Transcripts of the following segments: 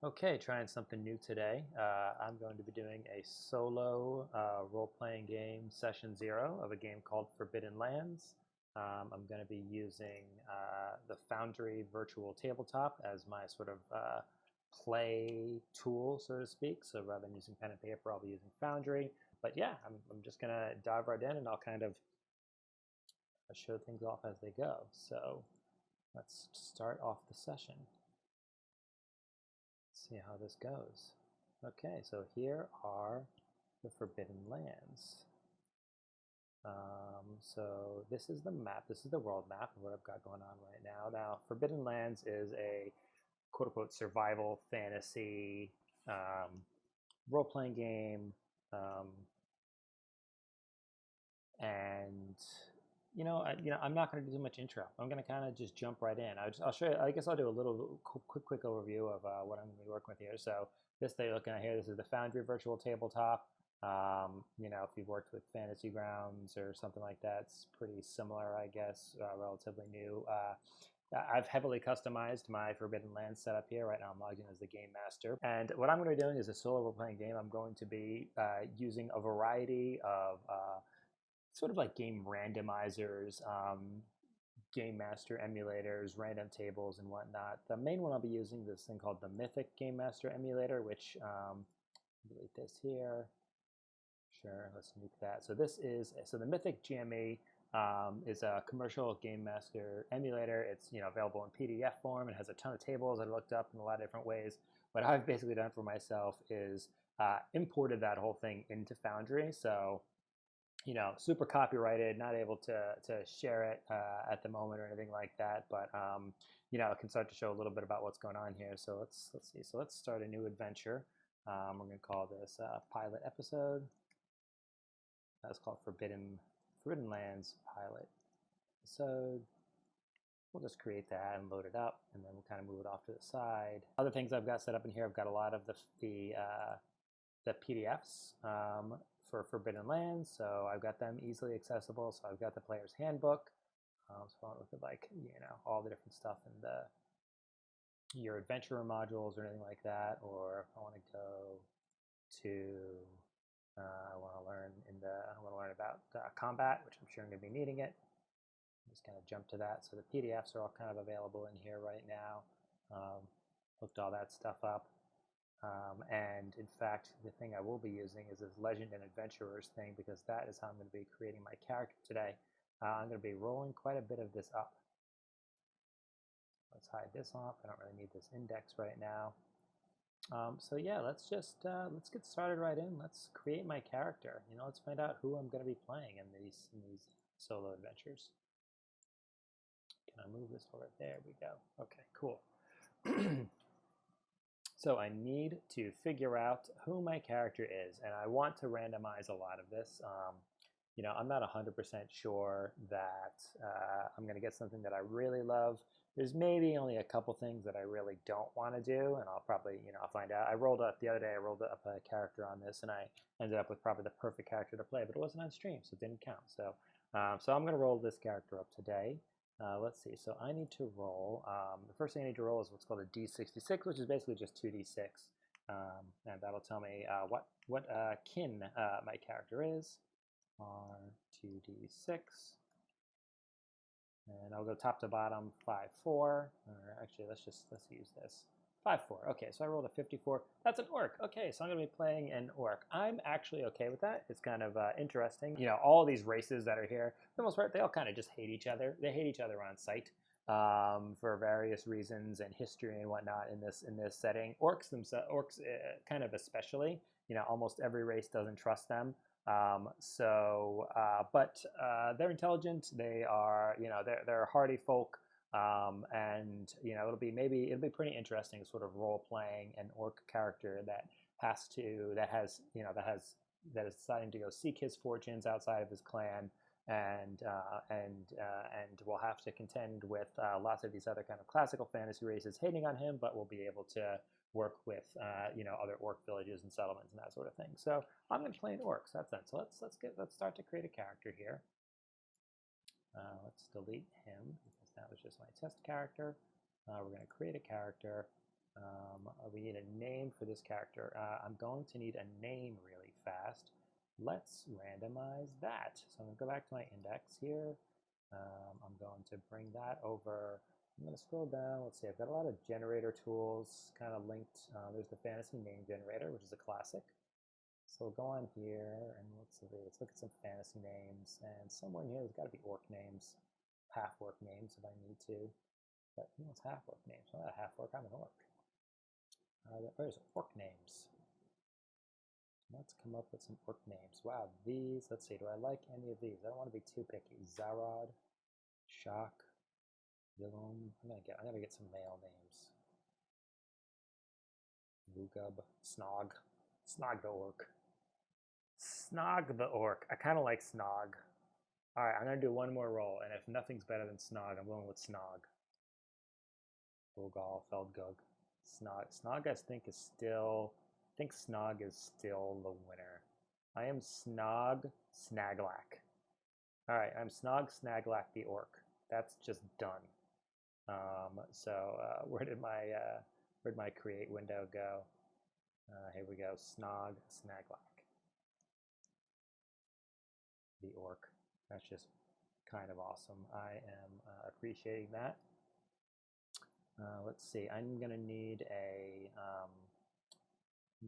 Okay, trying something new today. I'm going to be doing a solo role-playing game, session 0 of a game called Forbidden Lands. I'm going to be using the Foundry Virtual Tabletop as my sort of play tool, so to speak. So rather than using pen and paper, I'll be using Foundry. But yeah, I'm just going to dive right in and I'll kind of show things off as they go. So let's start off the session. See how this goes. Okay, so here are the Forbidden Lands. So this is the map. This is the world map of what I've got going on right now. Now, Forbidden Lands is a quote-unquote survival fantasy role-playing game, and I'm not going to do too much intro. I'm going to kind of just jump right in. I'll show you. I guess I'll do a little quick overview of what I'm going to be working with here. So this that you're looking at here, this is the Foundry Virtual Tabletop. If you've worked with Fantasy Grounds or something like that, it's pretty similar, I guess. Relatively new. I've heavily customized my Forbidden Lands setup here. Right now I'm logged in as the Game Master. And what I'm going to be doing is a solo role-playing game. I'm going to be using a variety of sort of like game randomizers, Game Master emulators, random tables, and whatnot. The main one I'll be using is this thing called the Mythic Game Master emulator, which, delete this here. Sure, let's nuke that. So the Mythic GME is a commercial Game Master emulator. It's available in PDF form. It has a ton of tables I looked up in a lot of different ways. What I've basically done for myself is imported that whole thing into Foundry. So super copyrighted, not able to share it at the moment or anything like that. But I can start to show a little bit about what's going on here. So let's see. So let's start a new adventure. We're going to call this pilot episode. That's called Forbidden Lands pilot episode. We'll just create that and load it up, and then we'll kind of move it off to the side. Other things I've got set up in here, I've got a lot of the PDFs for Forbidden Lands, so I've got them easily accessible. So I've got the player's handbook. So I'll look at all the different stuff in your adventurer modules or anything like that. Or if I want to go to I want to learn about combat, which I'm sure I'm going to be needing it. Just kind of jump to that. So the PDFs are all kind of available in here right now. Looked all that stuff up. And in fact, the thing I will be using is this Legend and Adventurers thing, because that is how I'm going to be creating my character today. I'm going to be rolling quite a bit of this up. Let's hide this off. I don't really need this index right now. So yeah, let's get started right in. Let's create my character. Let's find out who I'm going to be playing in these solo adventures. Can I move this over? There we go. Okay, cool. So I need to figure out who my character is, and I want to randomize a lot of this. I'm not 100% sure that I'm going to get something that I really love. There's maybe only a couple things that I really don't want to do, and I'll probably, I'll find out. The other day I rolled up a character on this, and I ended up with probably the perfect character to play, but it wasn't on stream, so it didn't count. So I'm going to roll this character up today. Let's see. So I need to roll. The first thing I need to roll is what's called a D66, which is basically just 2d6, and that'll tell me what kin my character is. R2d6, and I'll go top to bottom 5-4. Or actually, let's use this 5-4. Okay, so I rolled a 54. That's an orc. Okay, so I'm going to be playing an orc. I'm actually okay with that. It's kind of interesting. All these races that are here, for the most part, they all kind of just hate each other. They hate each other on sight for various reasons and history and whatnot in this setting. Orcs themselves, kind of especially. Almost every race doesn't trust them. But they're intelligent. They are, they're hardy folk. And it'll be pretty interesting, sort of role playing an orc character that is deciding to go seek his fortunes outside of his clan, and will have to contend with lots of these other kind of classical fantasy races hating on him, but will be able to work with other orc villages and settlements and that sort of thing. So I'm going to play an orc. So that's that. So let's start to create a character here. Let's delete him because that was just my test character. We're going to create a character. We need a name for this character. I'm going to need a name really fast. Let's randomize that. So I'm going to go back to my index here. I'm going to bring that over. I'm going to scroll down. Let's see, I've got a lot of generator tools kind of linked. There's the fantasy name generator, which is a classic. So we'll go on here and let's look at some fantasy names. And somewhere in here, there's got to be orc names, half orc names if I need to. But who wants half orc names? I'm not a half orc, I'm an orc. There's orc names. Let's come up with some orc names. Wow, these, let's see, do I like any of these? I don't want to be too picky. Zarad, Shock, Willem. I'm gonna get some male names. Rugub, Snog. Snog the orc. Snog the orc. I kind of like Snog. Alright, I'm gonna do one more roll, and if nothing's better than Snog, I'm going with Snog. Bogal, Feldgug. Snog. Snog, I think Snog is still the winner. I am Snog Snaglak. Alright, I'm Snog Snaglak the orc. That's just done. Where'd my create window go? Here we go, Snog Snaglak. The orc. That's just kind of awesome. I am appreciating that. Let's see. I'm gonna need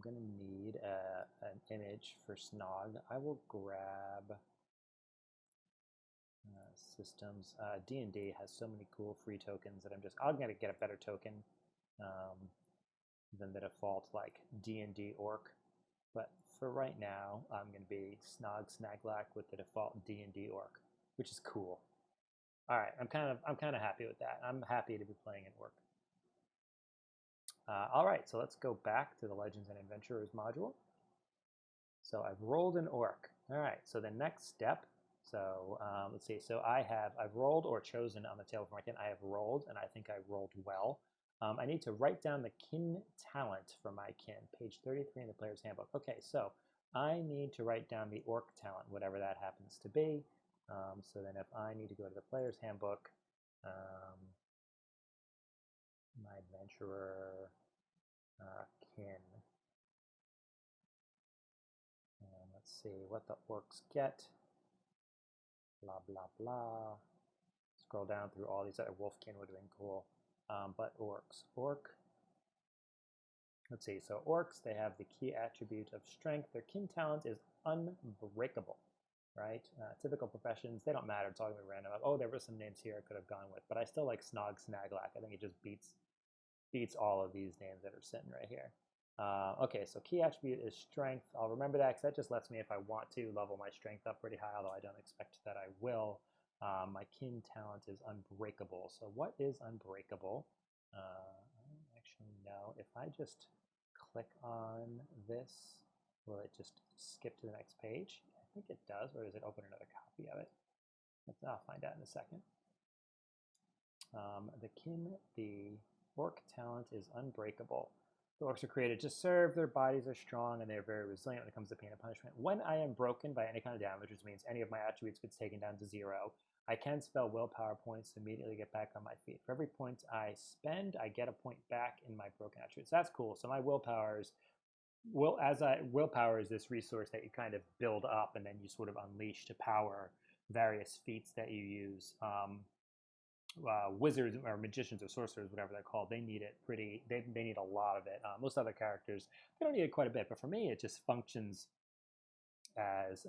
an image for Snog. I will grab systems. D&D has so many cool free tokens that I'm gonna get a better token than the default like D&D orc. But for right now, I'm gonna be Snog Snaglak with the default D&D orc, which is cool. All right, I'm kind of happy with that. I'm happy to be playing an orc. All right, so let's go back to the Legends and Adventurers module. So I've rolled an orc. All right, so the next step. So let's see. So I've rolled or chosen on the table for my kin. I have rolled, and I think I rolled well. I need to write down the kin talent for my kin, page 33 in the player's handbook. Okay, so I need to write down the orc talent, whatever that happens to be. So then if I need to go to the player's handbook, my adventurer kin. And let's see what the orcs get. Blah, blah, blah. Scroll down through all these other wolfkin would have been cool. But orcs. Let's see. So orcs, they have the key attribute of strength. Their kin talent is unbreakable, right? Typical professions, they don't matter. It's all going to be random. Oh, there were some names here I could have gone with. But I still like Snog Snaglak. I think it just beats all of these names that are sitting right here. Okay, so key attribute is strength. I'll remember that because that just lets me, if I want to, level my strength up pretty high, although I don't expect that I will. My kin talent is unbreakable. So what is unbreakable? I don't actually know. If I just click on this, will it just skip to the next page? I think it does, or does it open another copy of it? I'll find out in a second. The orc talent is unbreakable. The orcs are created to serve, their bodies are strong, and they're very resilient when it comes to pain and punishment. When I am broken by any kind of damage, which means any of my attributes gets taken down to 0, I can spell willpower points to immediately get back on my feet. For every point I spend, I get a point back in my broken attributes. So that's cool. So my willpower is this resource that you kind of build up and then you sort of unleash to power various feats that you use. Wizards or magicians or sorcerers, whatever they're called, they need it they need a lot of it. Most other characters, they don't need it quite a bit, but for me, it just functions as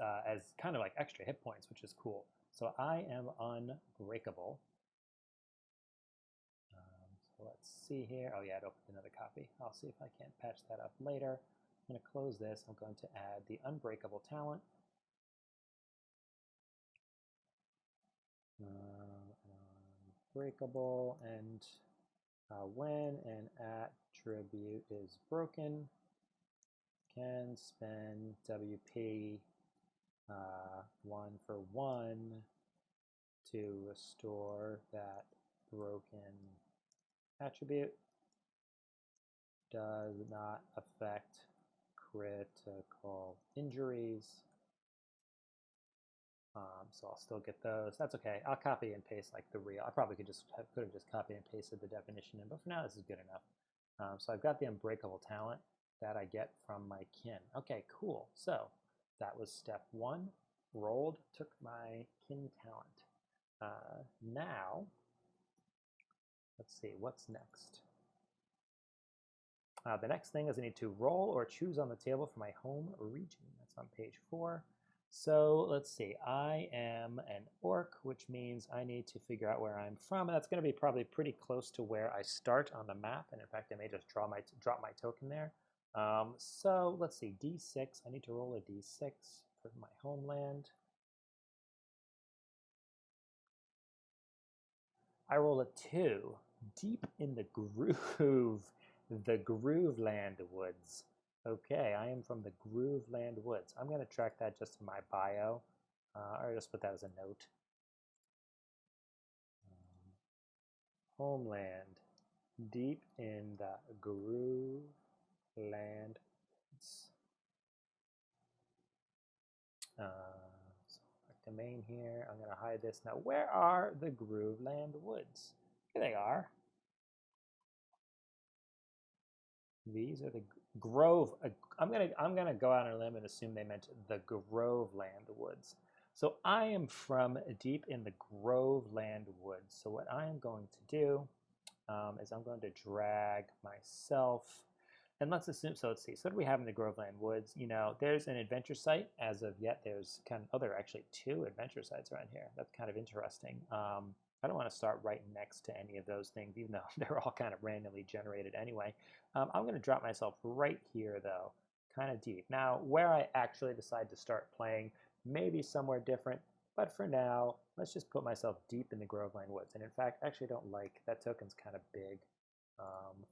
kind of like extra hit points, which is cool. So I am unbreakable. So let's see here. Oh yeah, it opened another copy. I'll see if I can't patch that up later. I'm going to close this. I'm going to add the unbreakable talent. Unbreakable, and when an attribute is broken, can spend WP 1 to restore that broken attribute. Does not affect critical injuries. So I'll still get those. That's okay. I'll copy and paste like the real. I probably could have just copied and pasted the definition in, but for now this is good enough. So I've got the unbreakable talent that I get from my kin. Okay, cool. So that was step 1. Rolled, took my kin talent. Now, let's see, what's next? The next thing is I need to roll or choose on the table for my home region. That's on page 4. So let's see, I am an orc, which means I need to figure out where I'm from. And that's going to be probably pretty close to where I start on the map. And in fact, I may just drop my token there. So let's see, D6. I need to roll a D6 for my homeland. I roll a 2. Deep in the groove. The Grooveland Woods. Okay, I am from the Grooveland Woods. I'm going to track that just in my bio, or just put that as a note. Homeland, deep in the Grooveland Woods. So domain here. I'm going to hide this. Now, where are the Grooveland Woods? Here they are. These are the Grove. I'm gonna go out on a limb and assume they meant the Groveland Woods. So I am from deep in the Groveland Woods. So what I am going to do is I'm going to drag myself, and let's assume. So let's see. So what do we have in the Groveland Woods? You know, there's an adventure site. As of yet, there's kind of there are actually 2 adventure sites around here. That's kind of interesting. I don't want to start right next to any of those things, even though they're all kind of randomly generated anyway. I'm going to drop myself right here, though, kind of deep. Now, where I actually decide to start playing may be somewhere different, but for now, let's just put myself deep in the Groveland Woods. And in fact, I actually don't like that token's kind of big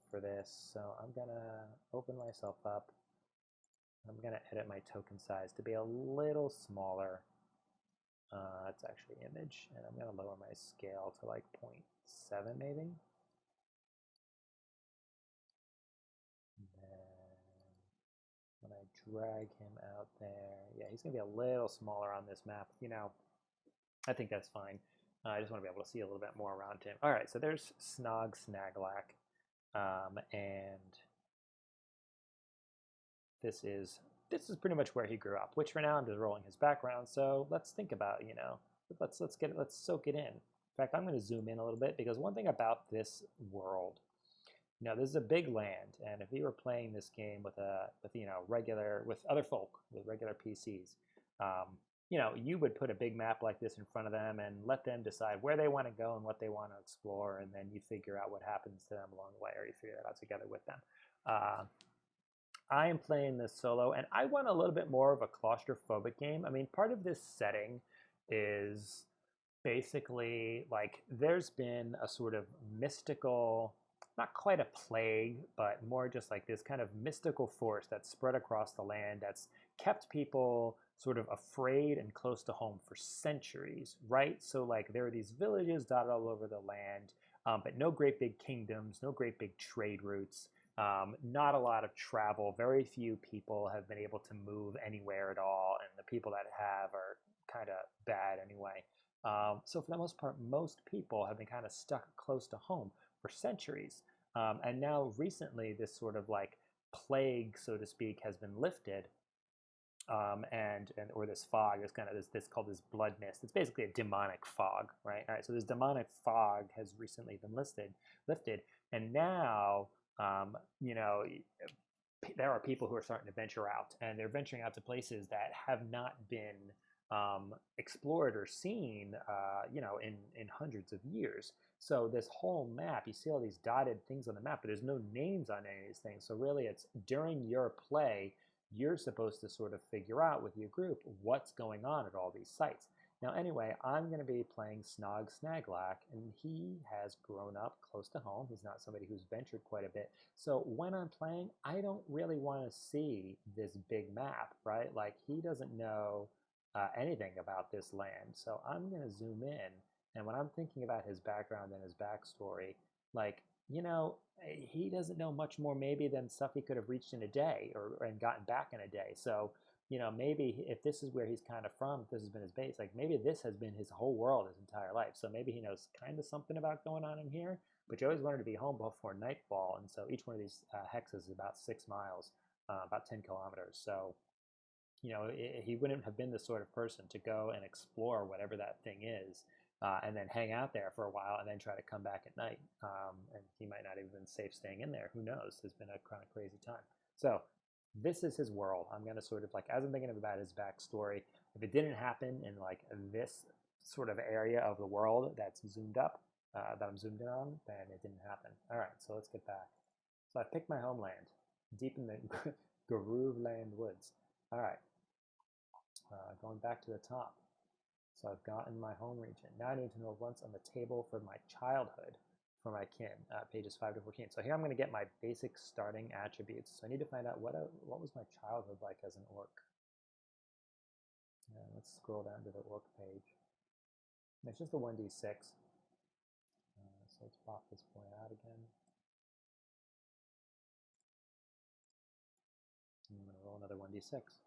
for this, so I'm going to open myself up. I'm going to edit my token size to be a little smaller. That's actually image, and I'm going to lower my scale to like 0.7 maybe. And then when I drag him out there, yeah, he's going to be a little smaller on this map. You know, I think that's fine. I just want to be able to see a little bit more around him. All right, so there's Snog Snaglak, and this is pretty much where he grew up. Which for now I'm just rolling his background. So let's think about, you know, let's soak it in. In fact, I'm going to zoom in a little bit because one thing about this world, you know, this is a big land, and if you were playing this game with other folk with regular PCs, you know, you would put a big map like this in front of them and let them decide where they want to go and what they want to explore, and then you figure out what happens to them along the way, or you figure that out together with them. I am playing this solo, and I want a little bit more of a claustrophobic game. I mean, part of this setting is basically like there's been a sort of mystical, not quite a plague, but more just like this kind of mystical force that's spread across the land that's kept people sort of afraid and close to home for centuries, right? So like there are these villages dotted all over the land, but no great big kingdoms, no great big trade routes. Not a lot of travel. Very few people have been able to move anywhere at all, and the people that have are kind of bad anyway. So for the most part, most people have been kind of stuck close to home for centuries. And now recently, this sort of like plague, so to speak, has been lifted. Or this fog is kind of this called this blood mist. It's basically a demonic fog, right? All right, so this demonic fog has recently been lifted, and now you know, there are people who are starting to venture out, and they're venturing out to places that have not been explored or seen, you know, in hundreds of years. So this whole map, you see all these dotted things on the map, but there's no names on any of these things. So really, it's during your play, you're supposed to sort of figure out with your group what's going on at all these sites. Now, anyway, I'm going to be playing Snog Snaglak, and he has grown up close to home. He's not somebody who's ventured quite a bit. So when I'm playing, I don't really want to see this big map, right? Like, he doesn't know anything about this land. So I'm going to zoom in, and when I'm thinking about his background and his backstory, like, you know, he doesn't know much more maybe than stuff he could have reached in a day and gotten back in a day. So, you know, maybe if this is where he's kind of from, if this has been his base, like maybe this has been his whole world his entire life. So maybe he knows kind of something about going on in here, but you always wanted to be home before nightfall. And so each one of these hexes is about 6 miles, about 10 kilometers. So, you know, he wouldn't have been the sort of person to go and explore whatever that thing is, and then hang out there for a while and then try to come back at night. And he might not even been safe staying in there. Who knows? It's been a kind of crazy time. So this is his world. I'm going to sort of like, as I'm thinking about his backstory, if it didn't happen in like this sort of area of the world that's zoomed up, that I'm zoomed in on, then it didn't happen. All right, so let's get back. So I picked my homeland, deep in the Grooveland woods. All right, going back to the top. So I've gotten my home region. Now I need to know what's on the table for my childhood for my kin, pages 5 to 14. So here I'm going to get my basic starting attributes. So I need to find out what was my childhood like as an orc. Let's scroll down to the orc page. It's just the 1d6. So let's pop this boy out again. I'm going to roll another 1d6.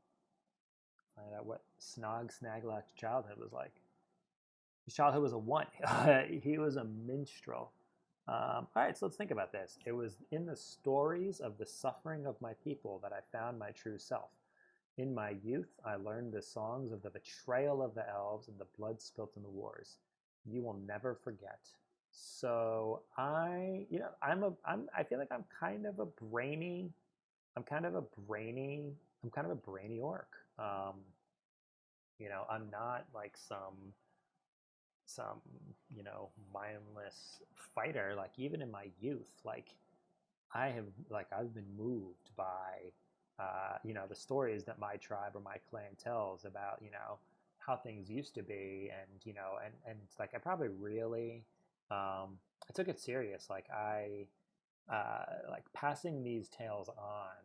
Find out what Snaglock's childhood was like. His childhood was a 1. He was a minstrel. All right, so let's think about this. It was in the stories of the suffering of my people that I found my true self. In my youth, I learned the songs of the betrayal of the elves and the blood spilt in the wars. You will never forget. So I feel like I'm kind of a brainy orc. You know, I'm not like some you know, mindless fighter. Like even in my youth, like I've been moved by you know, the stories that my tribe or my clan tells about, you know, how things used to be, and you know, and like I probably really I took it serious. Like I like passing these tales on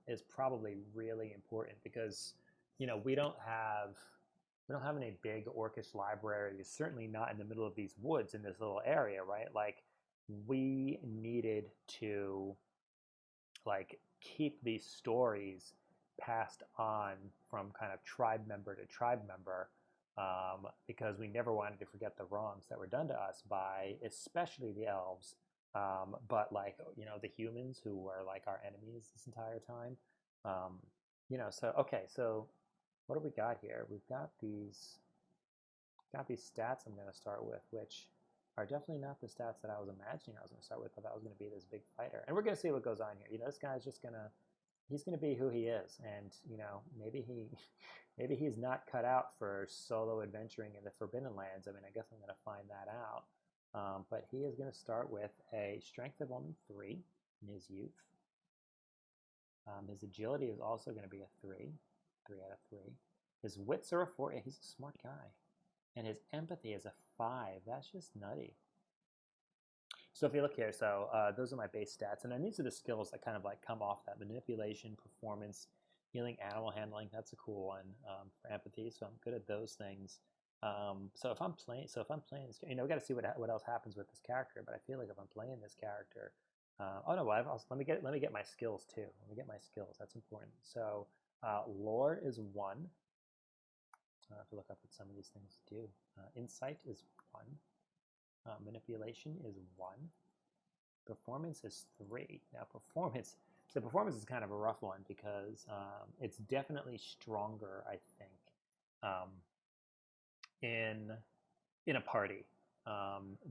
is probably really important because, you know, we don't have any big orcish libraries, certainly not in the middle of these woods in this little area, right? Like we needed to like keep these stories passed on from kind of tribe member to tribe member, because we never wanted to forget the wrongs that were done to us by especially the elves, but like, you know, the humans who were like our enemies this entire time. You know, so okay, so what do we got here? We've got these stats I'm going to start with, which are definitely not the stats that I was imagining I was going to start with. I thought I was going to be this big fighter. And we're going to see what goes on here. You know, this guy's just going to, he's going to be who he is. And, you know, maybe he's not cut out for solo adventuring in the Forbidden Lands. I mean, I guess I'm going to find that out. But he is going to start with a strength of only 3 in his youth. His agility is also going to be a 3 out of 3. His wits are a 4. Yeah, he's a smart guy. And his empathy is a 5. That's just nutty. So if you look here, so those are my base stats. And then these are the skills that kind of like come off that: manipulation, performance, healing, animal handling. That's a cool one for empathy. So I'm good at those things. So if I'm playing this, you know, we got to see what else happens with this character. But I feel like if I'm playing this character, oh no, let me get my skills too. Let me get my skills. That's important. So lore is 1. I have to look up what some of these things do. Incite is 1. Manipulation is 1. Performance is 3. Now performance is kind of a rough one because it's definitely stronger, I think, in a party.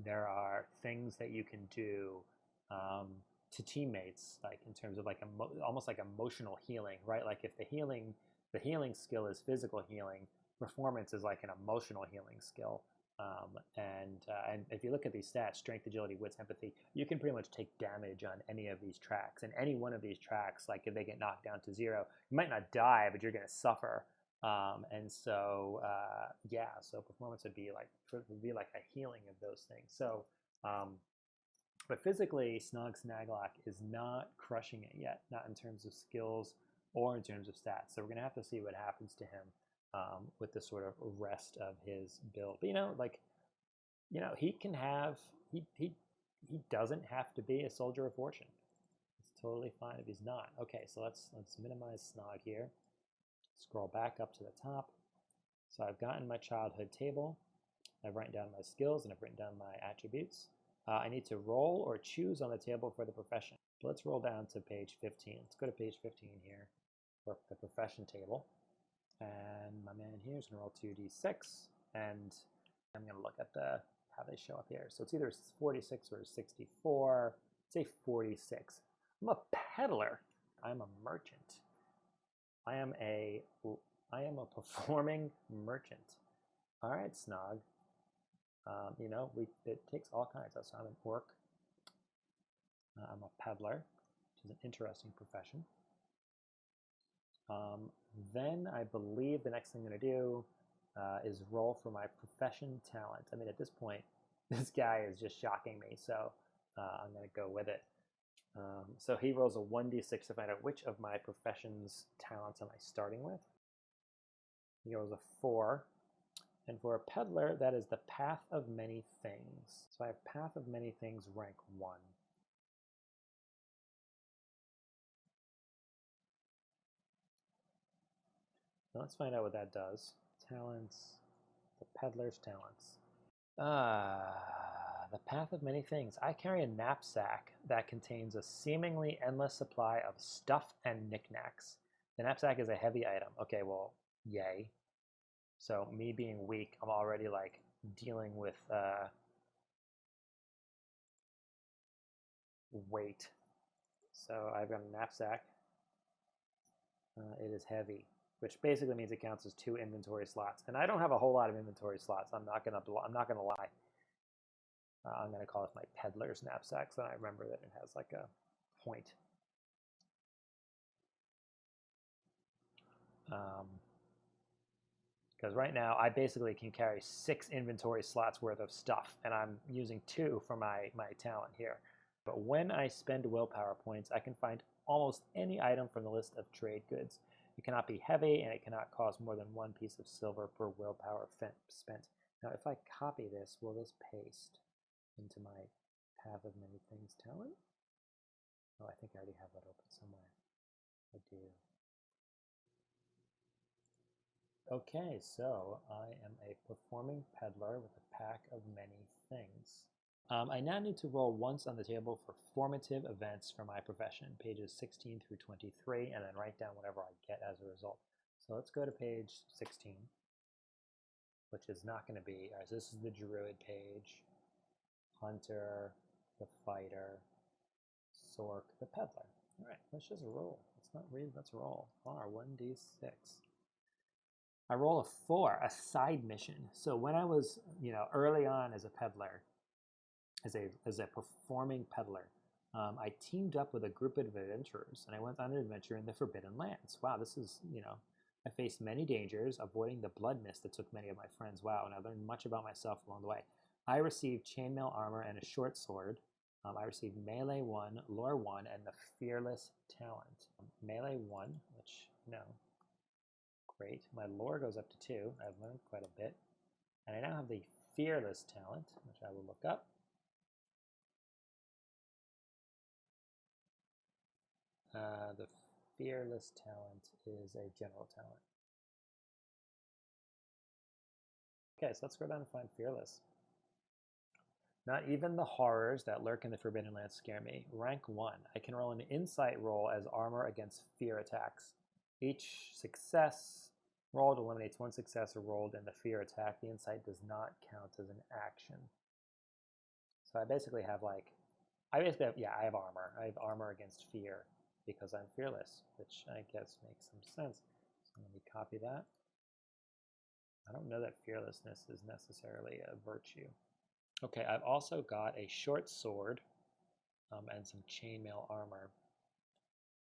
There are things that you can do to teammates, like in terms of like almost like emotional healing, right? Like if the healing skill is physical healing, performance is like an emotional healing skill. And if you look at these stats, strength, agility, wits, empathy, you can pretty much take damage on any of these tracks. And any one of these tracks, like if they get knocked down to 0, you might not die, but you're going to suffer. And so, yeah, so performance would be like a healing of those things. So, but physically, Snaglock is not crushing it yet, not in terms of skills or in terms of stats. So we're going to have to see what happens to him with the sort of rest of his build. But, you know, like, you know, he doesn't have to be a soldier of fortune. It's totally fine if he's not. Okay, so let's minimize Snog here. Scroll back up to the top. So I've gotten my childhood table. I've written down my skills and I've written down my attributes. I need to roll or choose on the table for the profession. So let's roll down to page 15. Let's go to page 15 here for the profession table. And my man here is going to roll 2d6. And I'm going to look at how they show up here. So it's either 46 or 64. Say 46. I'm a peddler. I'm a merchant. I am a performing merchant. All right, Snog. You know, it takes all kinds of. So I'm an orc. I'm a peddler, which is an interesting profession. Then I believe the next thing I'm going to do is roll for my profession talent. I mean, at this point, this guy is just shocking me, so I'm going to go with it. So he rolls a 1d6 to find out which of my profession's talents am I starting with. He rolls a 4. And for a peddler, that is the path of many things. So I have path of many things, rank 1. Now let's find out what that does. Talents, the peddler's talents. The path of many things. I carry a knapsack that contains a seemingly endless supply of stuff and knickknacks. The knapsack is a heavy item. Okay, well, yay. So me being weak, I'm already like dealing with weight. So I've got a knapsack. It is heavy, which basically means it counts as 2 inventory slots. And I don't have a whole lot of inventory slots. I'm not gonna lie. I'm gonna call it my peddler's knapsack, so I remember that it has like a point. Because right now I basically can carry 6 inventory slots worth of stuff, and I'm using 2 for my talent here. But when I spend willpower points, I can find almost any item from the list of trade goods. It cannot be heavy, and it cannot cost more than 1 piece of silver per willpower spent. Now, if I copy this, will this paste into my Path of Many Things talent? Oh, I think I already have that open somewhere. I do. Okay, so I am a performing peddler with a pack of many things. I now need to roll once on the table for formative events for my profession, pages 16 through 23, and then write down whatever I get as a result. So let's go to page 16, which is not going to be, all right, so this is the druid page, hunter, the fighter, sork, the peddler. All right, let's just roll. Let's not read, let's roll. R1d6. I roll a 4, a side mission. So when I was, early on as a peddler, as a performing peddler, I teamed up with a group of adventurers, and I went on an adventure in the Forbidden Lands. Wow, this is, I faced many dangers, avoiding the blood mist that took many of my friends. Wow, and I learned much about myself along the way. I received chainmail armor and a short sword. I received melee 1, lore 1, and the fearless talent. Melee 1, which, great. My lore goes up to 2. I've learned quite a bit. And I now have the fearless talent, which I will look up. The fearless talent is a general talent. Okay, so let's go down and find fearless. Not even the horrors that lurk in the Forbidden Lands scare me. Rank 1. I can roll an incite roll as armor against fear attacks. Each success rolled eliminates 1 success rolled in the fear attack. The incite does not count as an action. So I basically have I have armor. I have armor against fear because I'm fearless, which I guess makes some sense. So let me copy that. I don't know that fearlessness is necessarily a virtue. Okay, I've also got a short sword and some chainmail armor.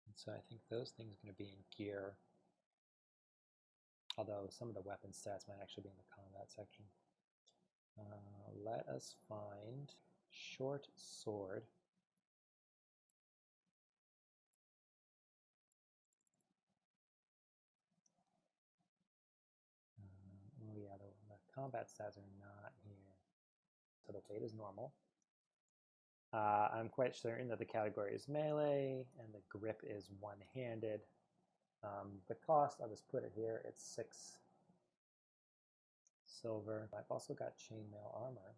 And so I think those things are going to be in gear. Although some of the weapon stats might actually be in the combat section. Let us find short sword. Oh yeah, the combat stats are not here. So the weight is normal. I'm quite certain that the category is melee and the grip is one-handed. The cost, I'll just put it here, it's 6 silver. I've also got chainmail armor.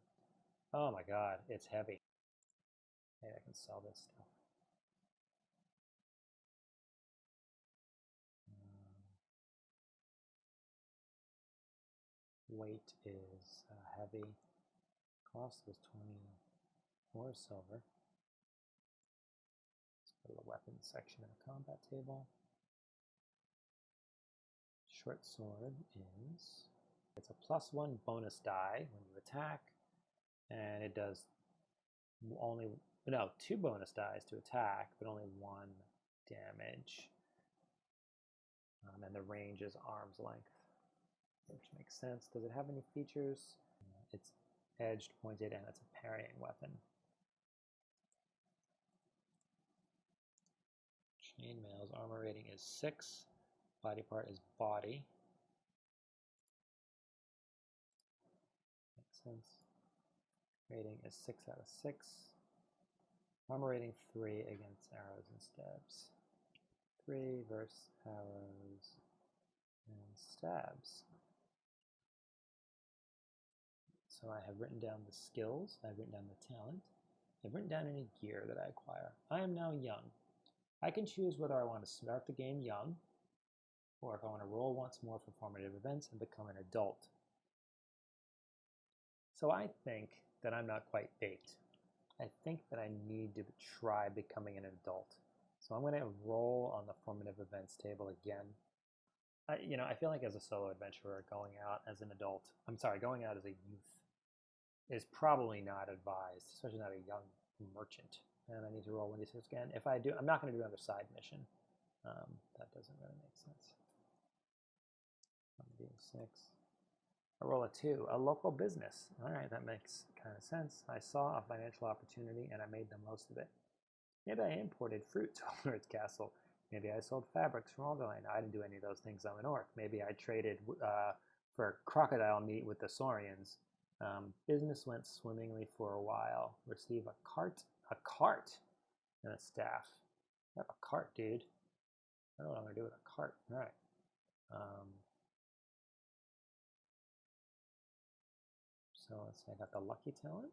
Oh my god, it's heavy. Maybe I can sell this stuff. Weight is heavy. Cost was 24 silver. Let's go to the weapons section of the combat table. Short sword is, it's a +1 bonus die when you attack, and it does only, no, 2 bonus dies to attack, but only 1 damage. And the range is arm's length, which makes sense. Does it have any features? It's edged, pointed, and it's a parrying weapon. Chainmail's armor rating is 6. Body part is body. Makes sense. Rating is 6 out of 6. Armor rating 3 against arrows and stabs. 3 versus arrows and stabs. So I have written down the skills, I've written down the talent, I've written down any gear that I acquire. I am now young. I can choose whether I want to start the game young, or if I want to roll once more for formative events and become an adult. So I think that I'm not quite baked. I think that I need to try becoming an adult. So I'm going to roll on the formative events table again. I feel like as a solo adventurer, going out as an adult, going out as a youth is probably not advised, especially not a young merchant. And I need to roll 1d6 again. If I do, I'm not going to do another side mission. That doesn't really make sense. 1d6. I roll a 2, a local business. All right, that makes kind of sense. I saw a financial opportunity and I made the most of it. Maybe I imported fruit to Homeland's castle. Maybe I sold fabrics from Alderland. I didn't do any of those things. I'm an orc. Maybe I traded for crocodile meat with the Saurians. Business went swimmingly for a while. Receive a cart, and a staff. I have a cart, dude. I don't know what I'm going to do with a cart. All right. So let's see, I got the lucky talent.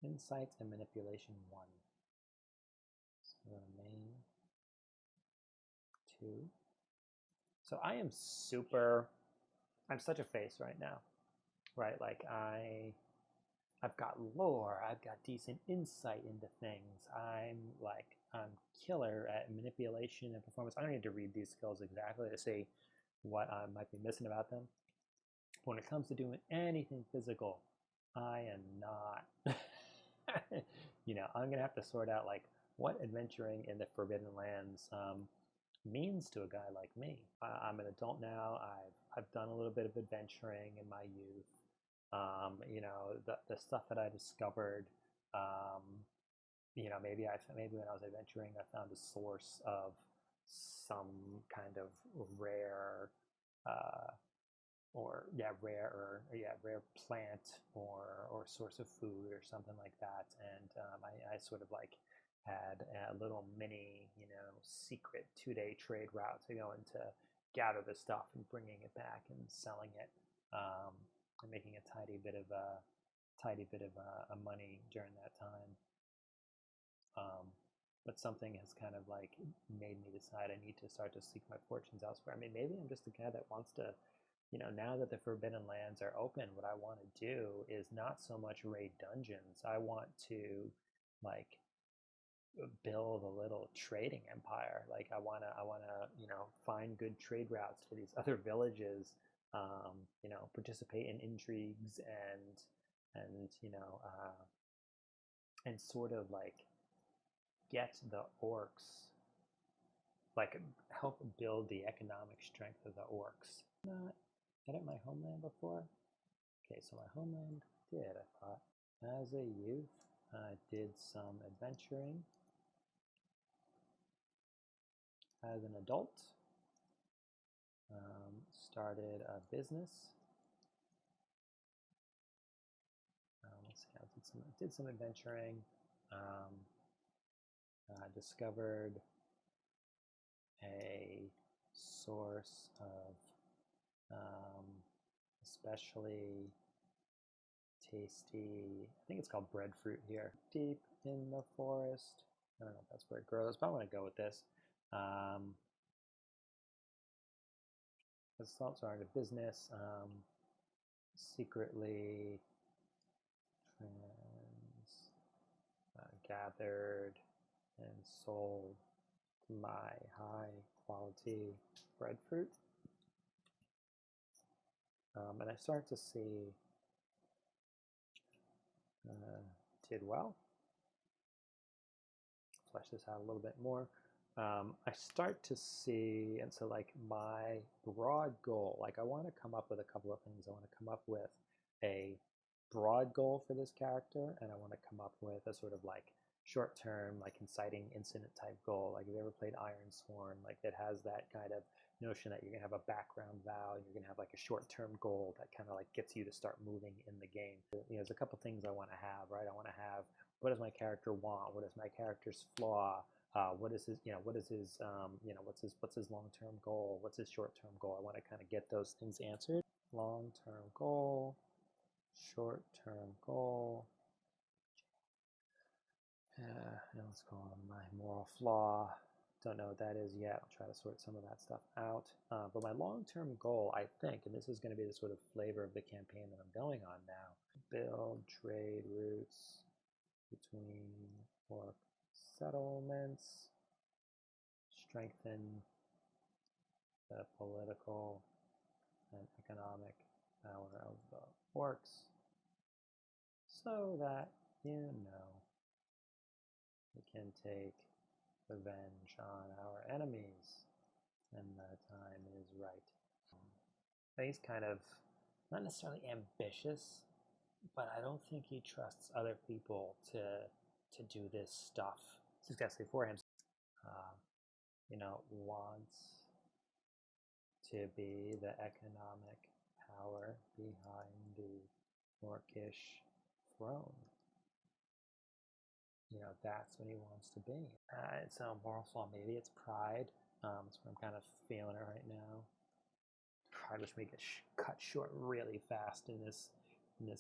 Insight and manipulation 1. So go to main 2. So I am I'm such a face right now, right? Like I've got lore, I've got decent insight into things. I'm killer at manipulation and performance. I don't need to read these skills exactly to see what I might be missing about them. But when it comes to doing anything physical, I am not. I'm going to have to sort out what adventuring in the Forbidden Lands means to a guy like me. I'm an adult now. I've done a little bit of adventuring in my youth. The stuff that I discovered, maybe when I was adventuring, I found a source of some kind of rare rare plant or source of food or something like that, and I sort of had a little mini secret 2-day trade route to go into gather the stuff and bringing it back and selling it, and making a tidy bit of money during that time. But something has kind of made me decide I need to start to seek my fortunes elsewhere. I mean, maybe I'm just a guy that wants to, now that the Forbidden Lands are open, what I want to do is not so much raid dungeons. I want to build a little trading empire. I want to find good trade routes to these other villages. Participate in intrigues and sort of get the orcs, help build the economic strength of the orcs. Not edit my homeland before? Okay, so my homeland did, I thought. As a youth, I did some adventuring. As an adult, started a business. Let's see, I did did some adventuring, discovered a source of especially tasty, I think it's called breadfruit here, deep in the forest. I don't know if that's where it grows, but I'm going to go with this. Let's start into business. Secretly gathered and sold my high quality breadfruit. And I start to see did well. Flesh this out a little bit more. I start to see, and so like my broad goal, like I want to come up with a couple of things. I want to come up with a broad goal for this character, and I want to come up with a sort of like short-term, like inciting incident type goal. Like if you ever played Ironsworn, like it has that kind of notion that you're gonna have a background vow, and you're gonna have like a short-term goal that kind of like gets you to start moving in the game. You know, there's a couple things I want to have, right? I want to have, what does my character want? What is my character's flaw? What is his, what is his, what's his long-term goal? What's his short-term goal? I want to kind of get those things answered. Long-term goal, short-term goal. Let's call it my moral flaw. Don't know what that is yet. I'll try to sort some of that stuff out. But my long-term goal, I think, and this is going to be the sort of flavor of the campaign that I'm going on now, build trade routes between orc settlements, strengthen the political and economic power of the orcs so that, we can take revenge on our enemies when the time is right. I think he's kind of not necessarily ambitious, but I don't think he trusts other people to do this stuff successfully for him. Wants to be the economic power behind the orcish throne. That's what he wants to be. It's a moral flaw. Maybe it's pride. That's what I'm kind of feeling it right now. Pride, which may get cut short really fast in this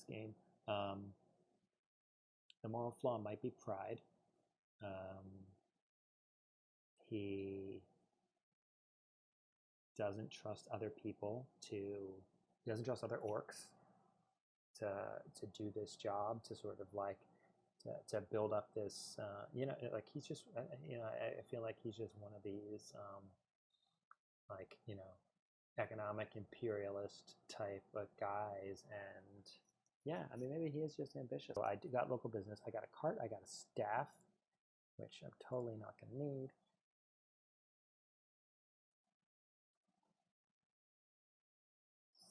game. The moral flaw might be pride. He doesn't trust other people he doesn't trust other orcs to do this job, to sort of like to build up this, like he's just, I feel like he's just one of these, economic imperialist type of guys. And yeah, I mean, maybe he is just ambitious. So I got local business. I got a cart. I got a staff, which I'm totally not going to need.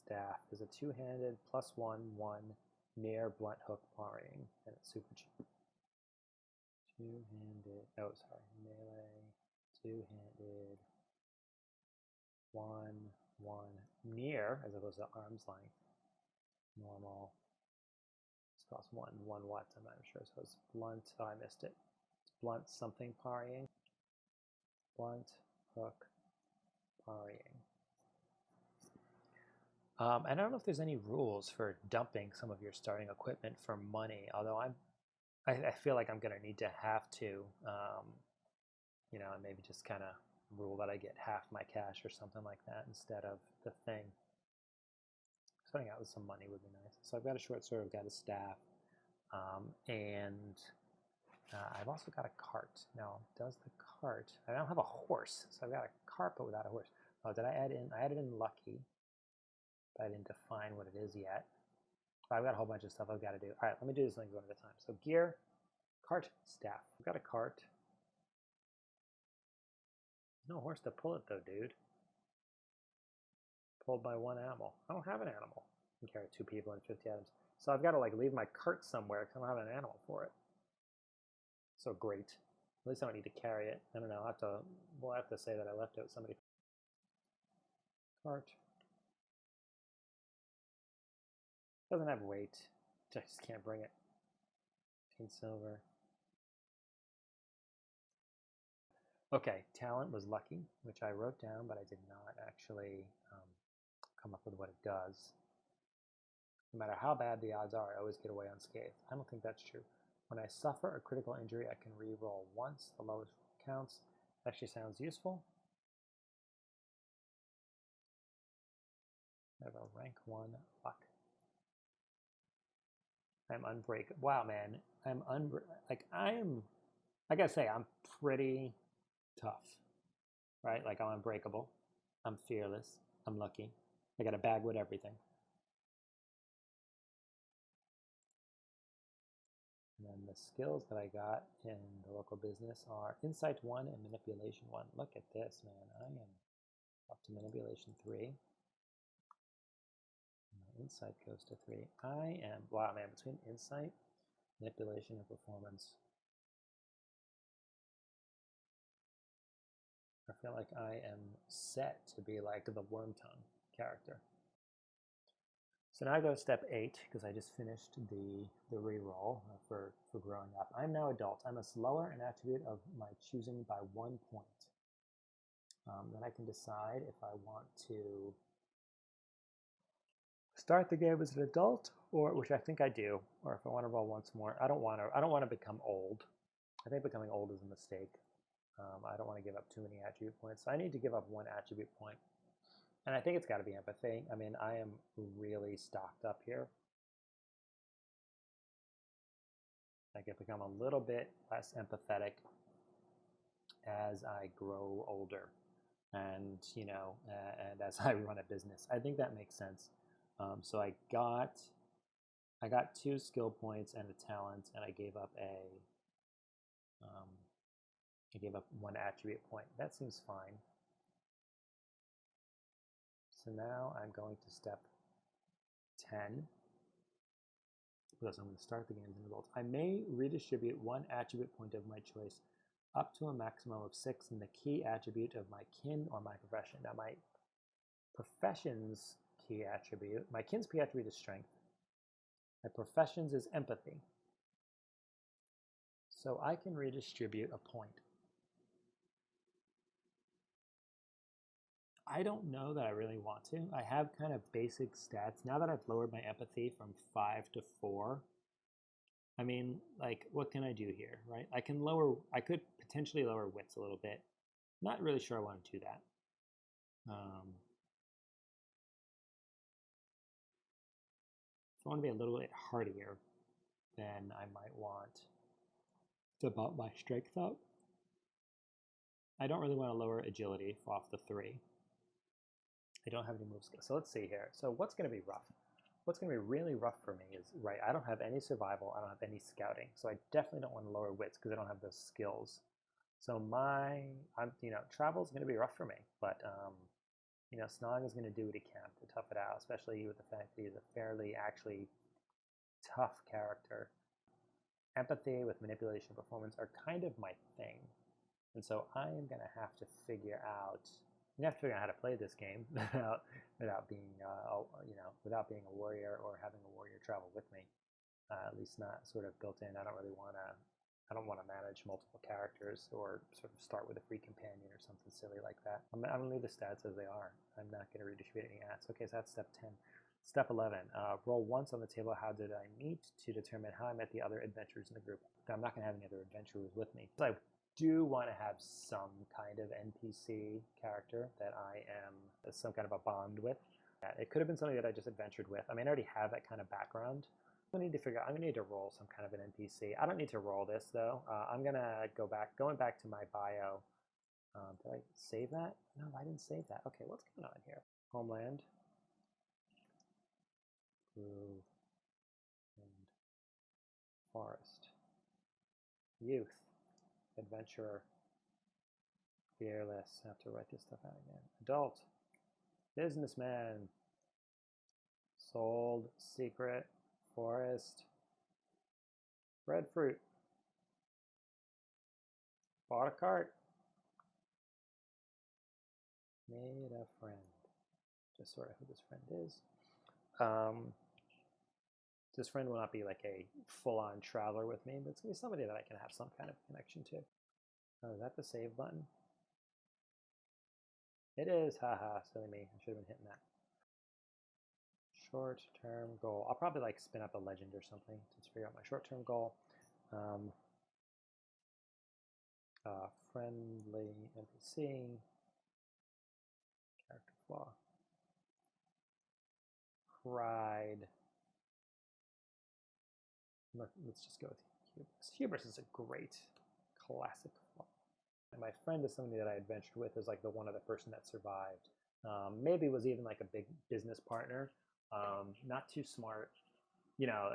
Staff is a two-handed +1/1 near blunt hook parrying, and it's super cheap. Two-handed, melee, two-handed, 1/1 near, as opposed to arm's length, normal. This costs 1 what? I'm not sure. So it's blunt. Oh, I missed it. It's blunt something parrying. Blunt hook parrying. I don't know if there's any rules for dumping some of your starting equipment for money, although I feel like I'm going to need to have to, and maybe just kind of rule that I get half my cash or something like that instead of the thing. Starting out with some money would be nice. So I've got a short sword, I've got a staff, and I've also got a cart. Now, does the cart, I don't have a horse, so I've got a cart but without a horse. Oh, did I add in, I added in lucky, but I didn't define what it is yet. I've got a whole bunch of stuff I've got to do. All right, let me do these things one at a time. So gear, cart, staff. I've got a cart. There's no horse to pull it though, dude. Pulled by one animal. I don't have an animal. I can carry 2 people and 50 items. So I've got to like leave my cart somewhere because I don't have an animal for it. So great. At least I don't need to carry it. I don't know. We'll have to say that I left out somebody. Cart. Doesn't have weight. I just can't bring it. 15 silver. Okay, talent was lucky, which I wrote down, but I did not actually come up with what it does. No matter how bad the odds are, I always get away unscathed. I don't think that's true. When I suffer a critical injury, I can re-roll once. The lowest counts. Actually sounds useful. I have a rank 1 luck. I'm unbreakable. Wow, man. I gotta say, I'm pretty tough, right? Like, I'm unbreakable. I'm fearless. I'm lucky. I got a bag with everything. And then the skills that I got in the local business are Insight 1 and Manipulation 1. Look at this, man. I am up to Manipulation 3. My Insight goes to 3. I am, wow, man, between Insight, Manipulation, and Performance, I feel like I am set to be like the Worm Tongue character. So now I go to step 8 because I just finished the reroll for growing up. I'm now adult. I must lower an attribute of my choosing by 1 point. Then I can decide if I want to start the game as an adult, or which I think I do, or if I want to roll once more. I don't want to become old. I think becoming old is a mistake. I don't want to give up too many attribute points. So I need to give up 1 attribute point. And I think it's got to be empathy. I mean, I am really stocked up here. I can become a little bit less empathetic as I grow older, and and as I run a business. I think that makes sense. So I got 2 skill points and a talent, and I gave up 1 attribute point. That seems fine. So now I'm going to step 10, because I'm going to start the game as an adult. I may redistribute 1 attribute point of my choice up to a maximum of 6 in the key attribute of my kin or my profession. Now my profession's key attribute, my kin's key attribute is strength. My profession's is empathy. So I can redistribute a point. I don't know that I really want to. I have kind of basic stats. Now that I've lowered my empathy from 5 to 4, I mean, like, what can I do here, right? I could potentially lower wits a little bit. Not really sure I want to do that. If I want to be a little bit hardier, then I might want to bump my strength up. I don't really want to lower agility off the 3. I don't have any move skills. So let's see here. So what's going to be rough? What's going to be really rough for me is, right, I don't have any survival. I don't have any scouting. So I definitely don't want to lower wits because I don't have those skills. So travel is going to be rough for me. But, Snog is going to do what he can to tough it out, especially with the fact that he's a fairly actually tough character. Empathy with manipulation and performance are kind of my thing. And so I am going to have to figure out how to play this game without being a warrior or having a warrior travel with me. At least not sort of built in. I don't want to manage multiple characters or sort of start with a free companion or something silly like that. I'm going to leave the stats as they are. I'm not going to redistribute any ads. Okay, so that's step 10. Step 11, roll once on the table. How did I meet to determine how I met the other adventurers in the group. I'm not going to have any other adventurers with me. So I do want to have some kind of NPC character that I am some kind of a bond with. It could have been something that I just adventured with. I mean, I already have that kind of background. I'm going to need to roll some kind of an NPC. I don't need to roll this, though. I'm going to going back to my bio. Did I save that? No, I didn't save that. Okay, what's going on here? Homeland. Blue. And forest. Youth. Adventurer. Fearless. I have to write this stuff out again. Adult. Businessman. Sold. Secret. Forest. Breadfruit. Bought a cart. Made a friend. Just sort of who this friend is. This friend will not be like a full-on traveler with me, but it's going to be somebody that I can have some kind of connection to. Oh, is that the save button? It is. Haha, silly me. I should have been hitting that. Short-term goal. I'll probably like spin up a legend or something to figure out my short-term goal. Friendly NPC. Character flaw. Pride. Let's just go with hubris. Hubris is a great classic flaw. And my friend is somebody that I adventured with as like the one other person that survived. Maybe was even like a big business partner. Not too smart. You know,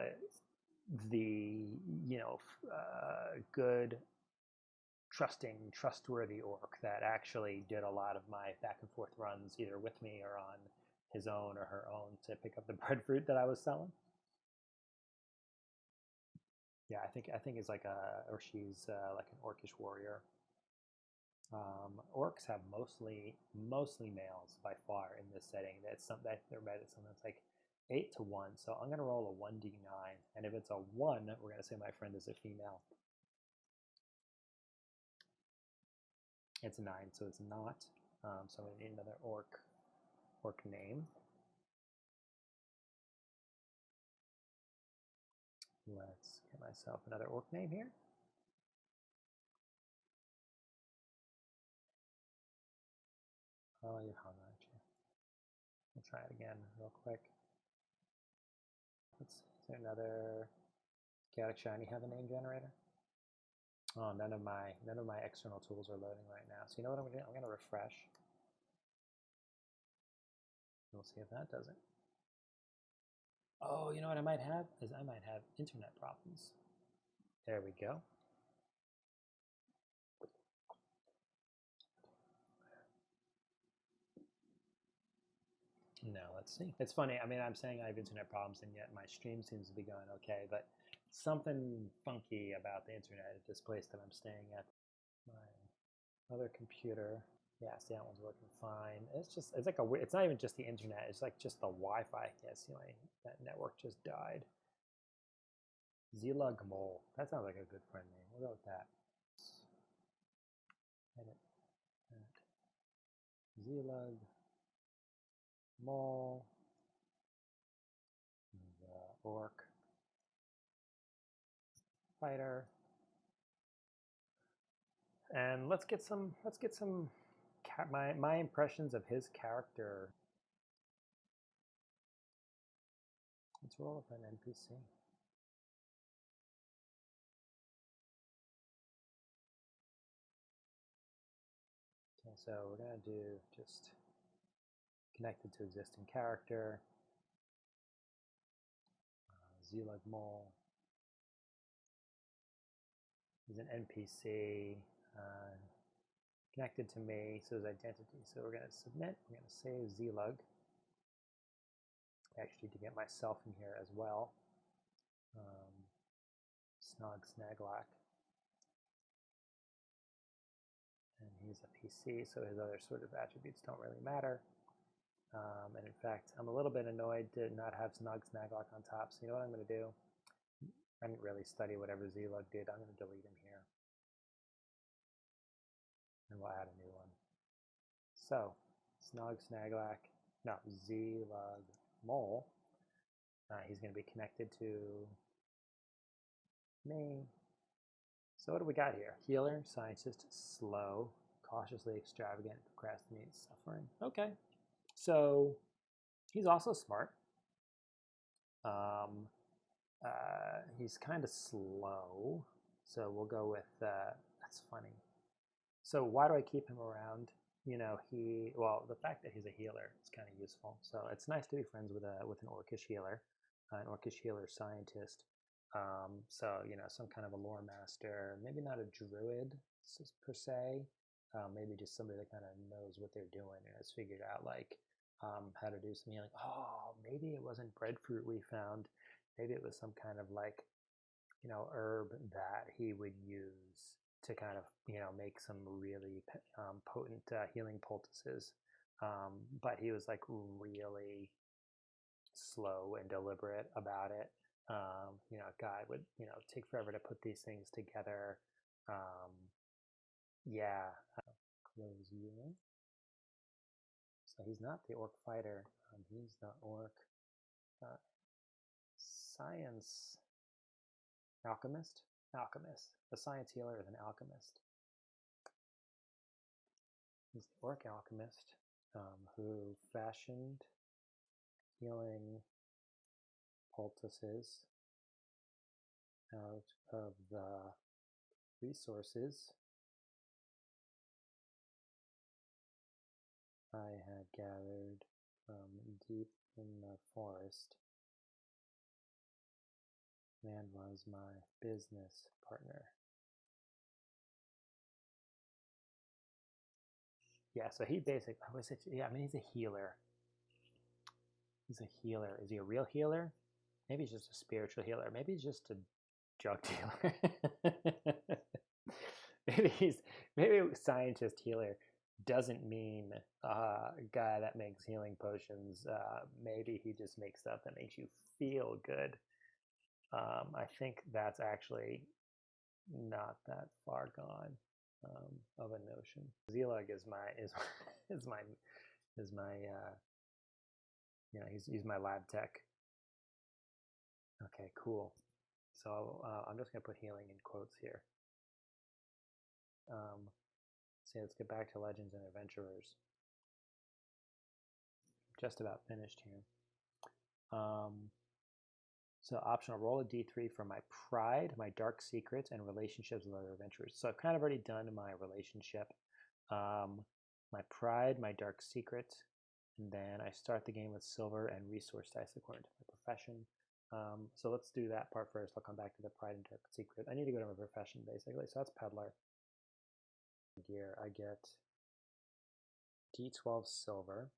good, trustworthy orc that actually did a lot of my back and forth runs, either with me or on his own or her own, to pick up the breadfruit that I was selling. Yeah, I think it's like or she's like an orcish warrior. Orcs have mostly males by far in this setting. That's something that they're read at something that's like 8 to 1. So I'm gonna roll a 1d9, and if it's a 1, we're gonna say my friend is a female. It's a 9, so it's not. So I'm gonna need another orc name. Let's get myself another orc name here. Oh, you're hung, aren't you? We'll try it again real quick. Is there another Chaotic Shiny have a name generator? Oh, none of my external tools are loading right now. So you know what I'm gonna do? I'm gonna refresh. We'll see if that does it. Oh, you know what I might have? Is I might have internet problems. There we go. No, let's see. It's funny. I mean, I'm saying I have internet problems, and yet my stream seems to be going okay. But something funky about the internet at this place that I'm staying at. My other computer. Yeah, see, that one's working fine. It's like it's not even just the internet. It's like just the Wi-Fi. Yeah, see, that network just died. Zilug Mole. That sounds like a good friend name. We'll go with that. Edit. Zilug Mole. The orc fighter. And let's get some my impressions of his character. Let's roll up an NPC. Okay, so we're gonna do just connected to existing character. Zilug Mole. He's an NPC. Connected to me, so his identity. So we're going to submit. We're going to save Zilug. Actually, to get myself in here as well. Snog Snaglock. And he's a PC, so his other sort of attributes don't really matter. And in fact, I'm a little bit annoyed to not have Snog Snaglock on top. So you know what I'm going to do? I didn't really study whatever Zilug did. I'm going to delete him here. And we'll add a new one. So, Snog Snaglock, no, Zilug Mole. He's going to be connected to me. So what do we got here? Healer, scientist, slow, cautiously extravagant, procrastinate, suffering. Okay, so he's also smart. He's kind of slow, so we'll go with that's funny. So why do I keep him around? You know, the fact that he's a healer is kind of useful. So it's nice to be friends with an orcish healer, an orcish healer scientist. So you know, some kind of a lore master, maybe not a druid per se, maybe just somebody that kind of knows what they're doing and has figured out like how to do some healing. Oh, maybe it wasn't breadfruit we found. Maybe it was some kind of like, you know, herb that he would use to kind of, you know, make some really potent healing poultices. But he was like really slow and deliberate about it. You know, a guy would, you know, take forever to put these things together. Yeah, close you. So he's not the orc fighter. He's the orc science alchemist. A science healer is an alchemist. He's the orc alchemist who fashioned healing poultices out of the resources I had gathered from deep in the forest. Man was my business partner. Yeah, so he basically, yeah, I mean, he's a healer. He's a healer. Is he a real healer? Maybe he's just a spiritual healer. Maybe he's just a drug dealer. maybe scientist healer doesn't mean a guy that makes healing potions. Maybe he just makes stuff that makes you feel good. I think that's actually not that far gone of a notion. Zelag is my you know, he's my lab tech. Okay, cool. So I'm just gonna put healing in quotes here. So let's get back to Legends and Adventurers. Just about finished here. So optional, roll a d3 for my pride, my dark secrets, and relationships with other adventurers. So I've kind of already done my relationship, my pride, my dark secret, and then I start the game with silver and resource dice according to my profession. So let's do that part first. I'll come back to the pride and dark secret. I need to go to my profession basically. So that's peddler. Gear, I get d12 silver.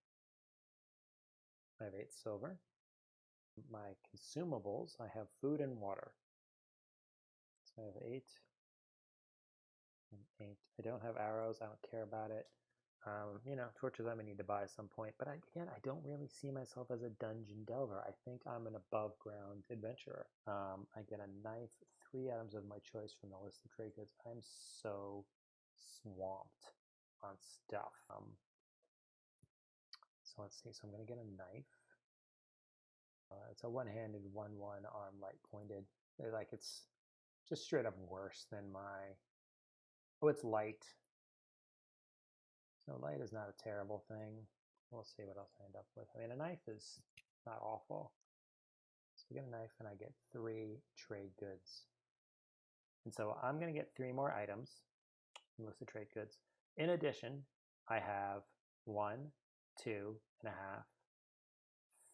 I have 8 silver. My consumables, I have food and water. So I have 8 and 8. I don't have arrows. I don't care about it. You know, torches I may need to buy at some point. But again, I don't really see myself as a dungeon delver. I think I'm an above ground adventurer. I get a knife, 3 items of my choice from the list of trade goods. I'm so swamped on stuff. So let's see. So I'm going to get a knife. It's a one-handed 1/1 arm light pointed. Like it's just straight up worse than my. Oh, it's light. So light is not a terrible thing. We'll see what else I end up with. I mean, a knife is not awful. So I get a knife and I get 3 trade goods. And so I'm going to get 3 more items from list of trade goods. In addition, I have 1, 2 and a half,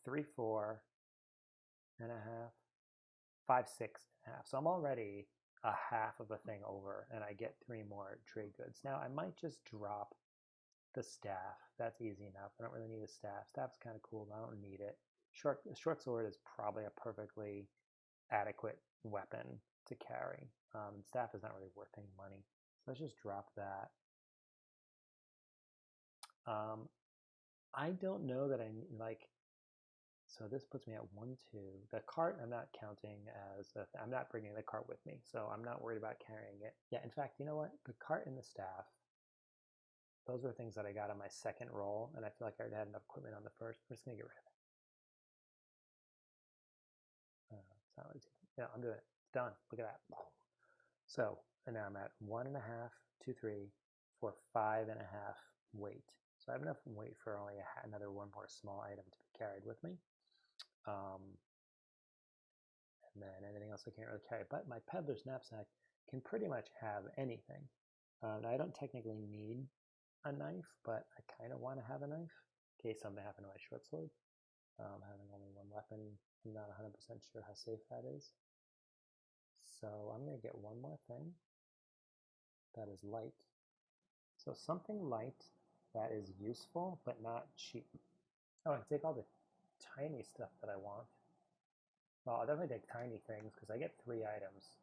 3, 4 and a half, 5, 6 and a half. So I'm already a half of a thing over, and I get 3 more trade goods. Now I might just drop the staff. That's easy enough. I don't really need a staff. Staff's kind of cool, but I don't need it. Short sword is probably a perfectly adequate weapon to carry. Staff is not really worth any money. So let's just drop that. I don't know that I like. So this puts me at 1, 2. The cart I'm not counting as, I'm not bringing the cart with me, so I'm not worried about carrying it. Yeah, in fact, you know what? The cart and the staff, those were things that I got on my second roll, and I feel like I already had enough equipment on the first. I'm just going to get rid of it. It's not really yeah, I'm doing it. It's done. Look at that. So, and now I'm at 1.5, 2, 3, 4, 5.5 weight. So I have enough weight for only another 1 more small item to be carried with me. And then anything else I can't really carry. But my peddler's knapsack can pretty much have anything. I don't technically need a knife, but I kind of want to have a knife in case something happened to my short sword. Having only 1 weapon, I'm not 100% sure how safe that is. So I'm going to get 1 more thing that is light. So something light that is useful but not cheap. Oh, I can take all the tiny stuff that I want. Well, I'll definitely take tiny things because I get 3 items,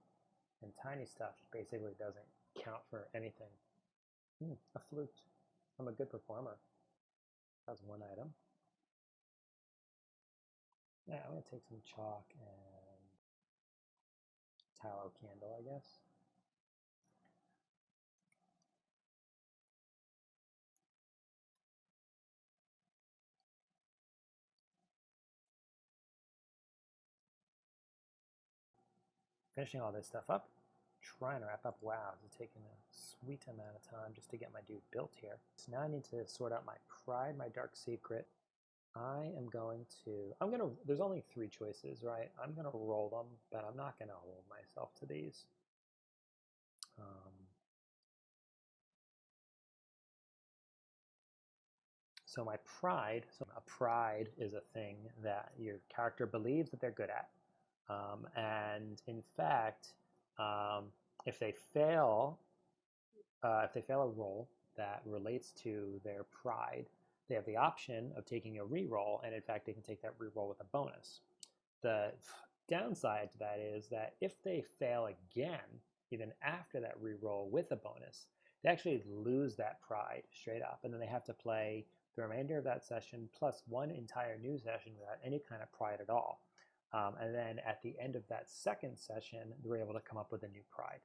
and tiny stuff basically doesn't count for anything. A flute. I'm a good performer. That's 1 item. Yeah, I'm going to take some chalk and tallow candle, I guess. Finishing all this stuff up, trying to wrap up. Wow, it's taking a sweet amount of time just to get my dude built here. So now I need to sort out my pride, my dark secret. There's only 3 choices, right? I'm gonna roll them, but I'm not gonna hold myself to these. So my pride, a pride is a thing that your character believes that they're good at. And in fact, if they fail a roll that relates to their pride, they have the option of taking a reroll, and in fact, they can take that reroll with a bonus. The downside to that is that if they fail again, even after that reroll with a bonus, they actually lose that pride straight up, and then they have to play the remainder of that session plus 1 entire new session without any kind of pride at all. And then at the end of that second session, they're able to come up with a new pride.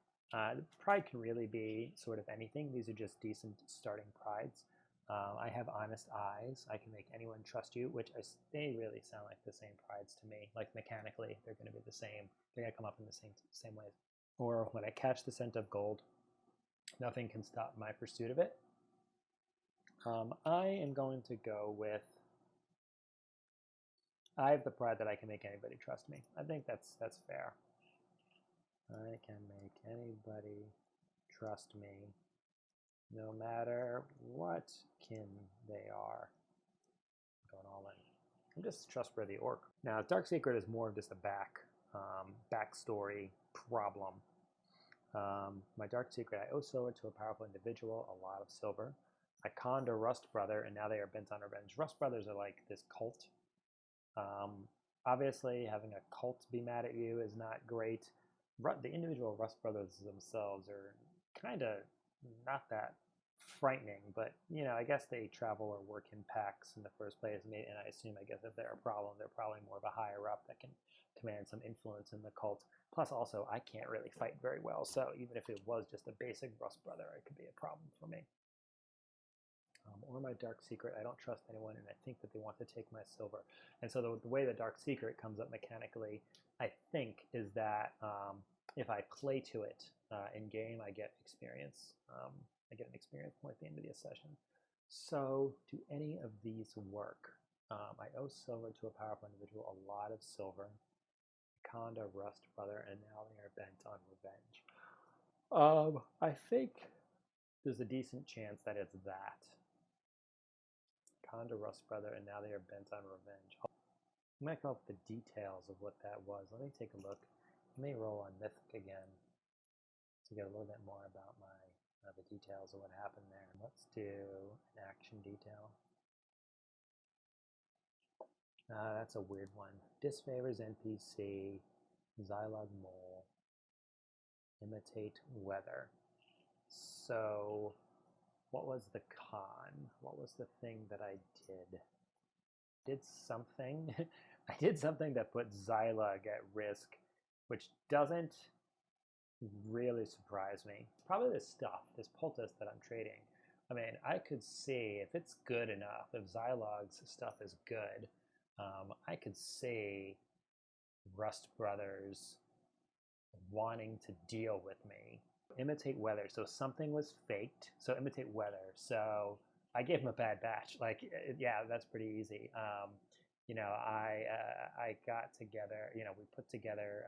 Pride can really be sort of anything. These are just decent starting prides. I have honest eyes. I can make anyone trust you, which they really sound like the same prides to me. Like mechanically, they're going to be the same. They're going to come up in the same ways. Or when I catch the scent of gold, nothing can stop my pursuit of it. I am going to go with, I have the pride that I can make anybody trust me. I think that's fair. I can make anybody trust me, no matter what kin they are. I'm going all in. I'm just a trustworthy orc. Now, Dark Secret is more of just a backstory problem. My Dark Secret, I owe silver to a powerful individual, a lot of silver. I conned a Rust brother, and now they are bent on revenge. Rust brothers are like this cult. Obviously, having a cult be mad at you is not great. The individual Rust brothers themselves are kind of not that frightening, but I guess they travel or work in packs in the first place, and I assume, I guess, if they're a problem, they're probably more of a higher up that can command some influence in the cult. Plus, also, I can't really fight very well, so even if it was just a basic Rust brother, it could be a problem for me. Or my Dark Secret, I don't trust anyone, and I think that they want to take my silver. And so the way the Dark Secret comes up mechanically, I think, is that if I play to it in game, I get experience. I get an experience point at the end of the session. So do any of these work? I owe silver to a powerful individual, a lot of silver. Conned a Rust brother, and now they are bent on revenge. I think there's a decent chance that it's that. Conned a Rust brother, and now they are bent on revenge. I'm going to come up with the details of what that was. Let me take a look. Let me roll on Mythic again to get a little bit more about the details of what happened there. Let's do an action detail. That's a weird one. Disfavors NPC, Xylog Mole, imitate weather. So what was the con? What was the thing that I did? Did something. I did something that put Xylog at risk, which doesn't really surprise me. Probably this stuff, this poultice that I'm trading. I mean, I could see if it's good enough, if Xylog's stuff is good, I could see Rust Brothers wanting to deal with me. Imitate weather. So something was faked. So imitate weather. So I gave him a bad batch. Like, yeah, that's pretty easy. I got together. We put together.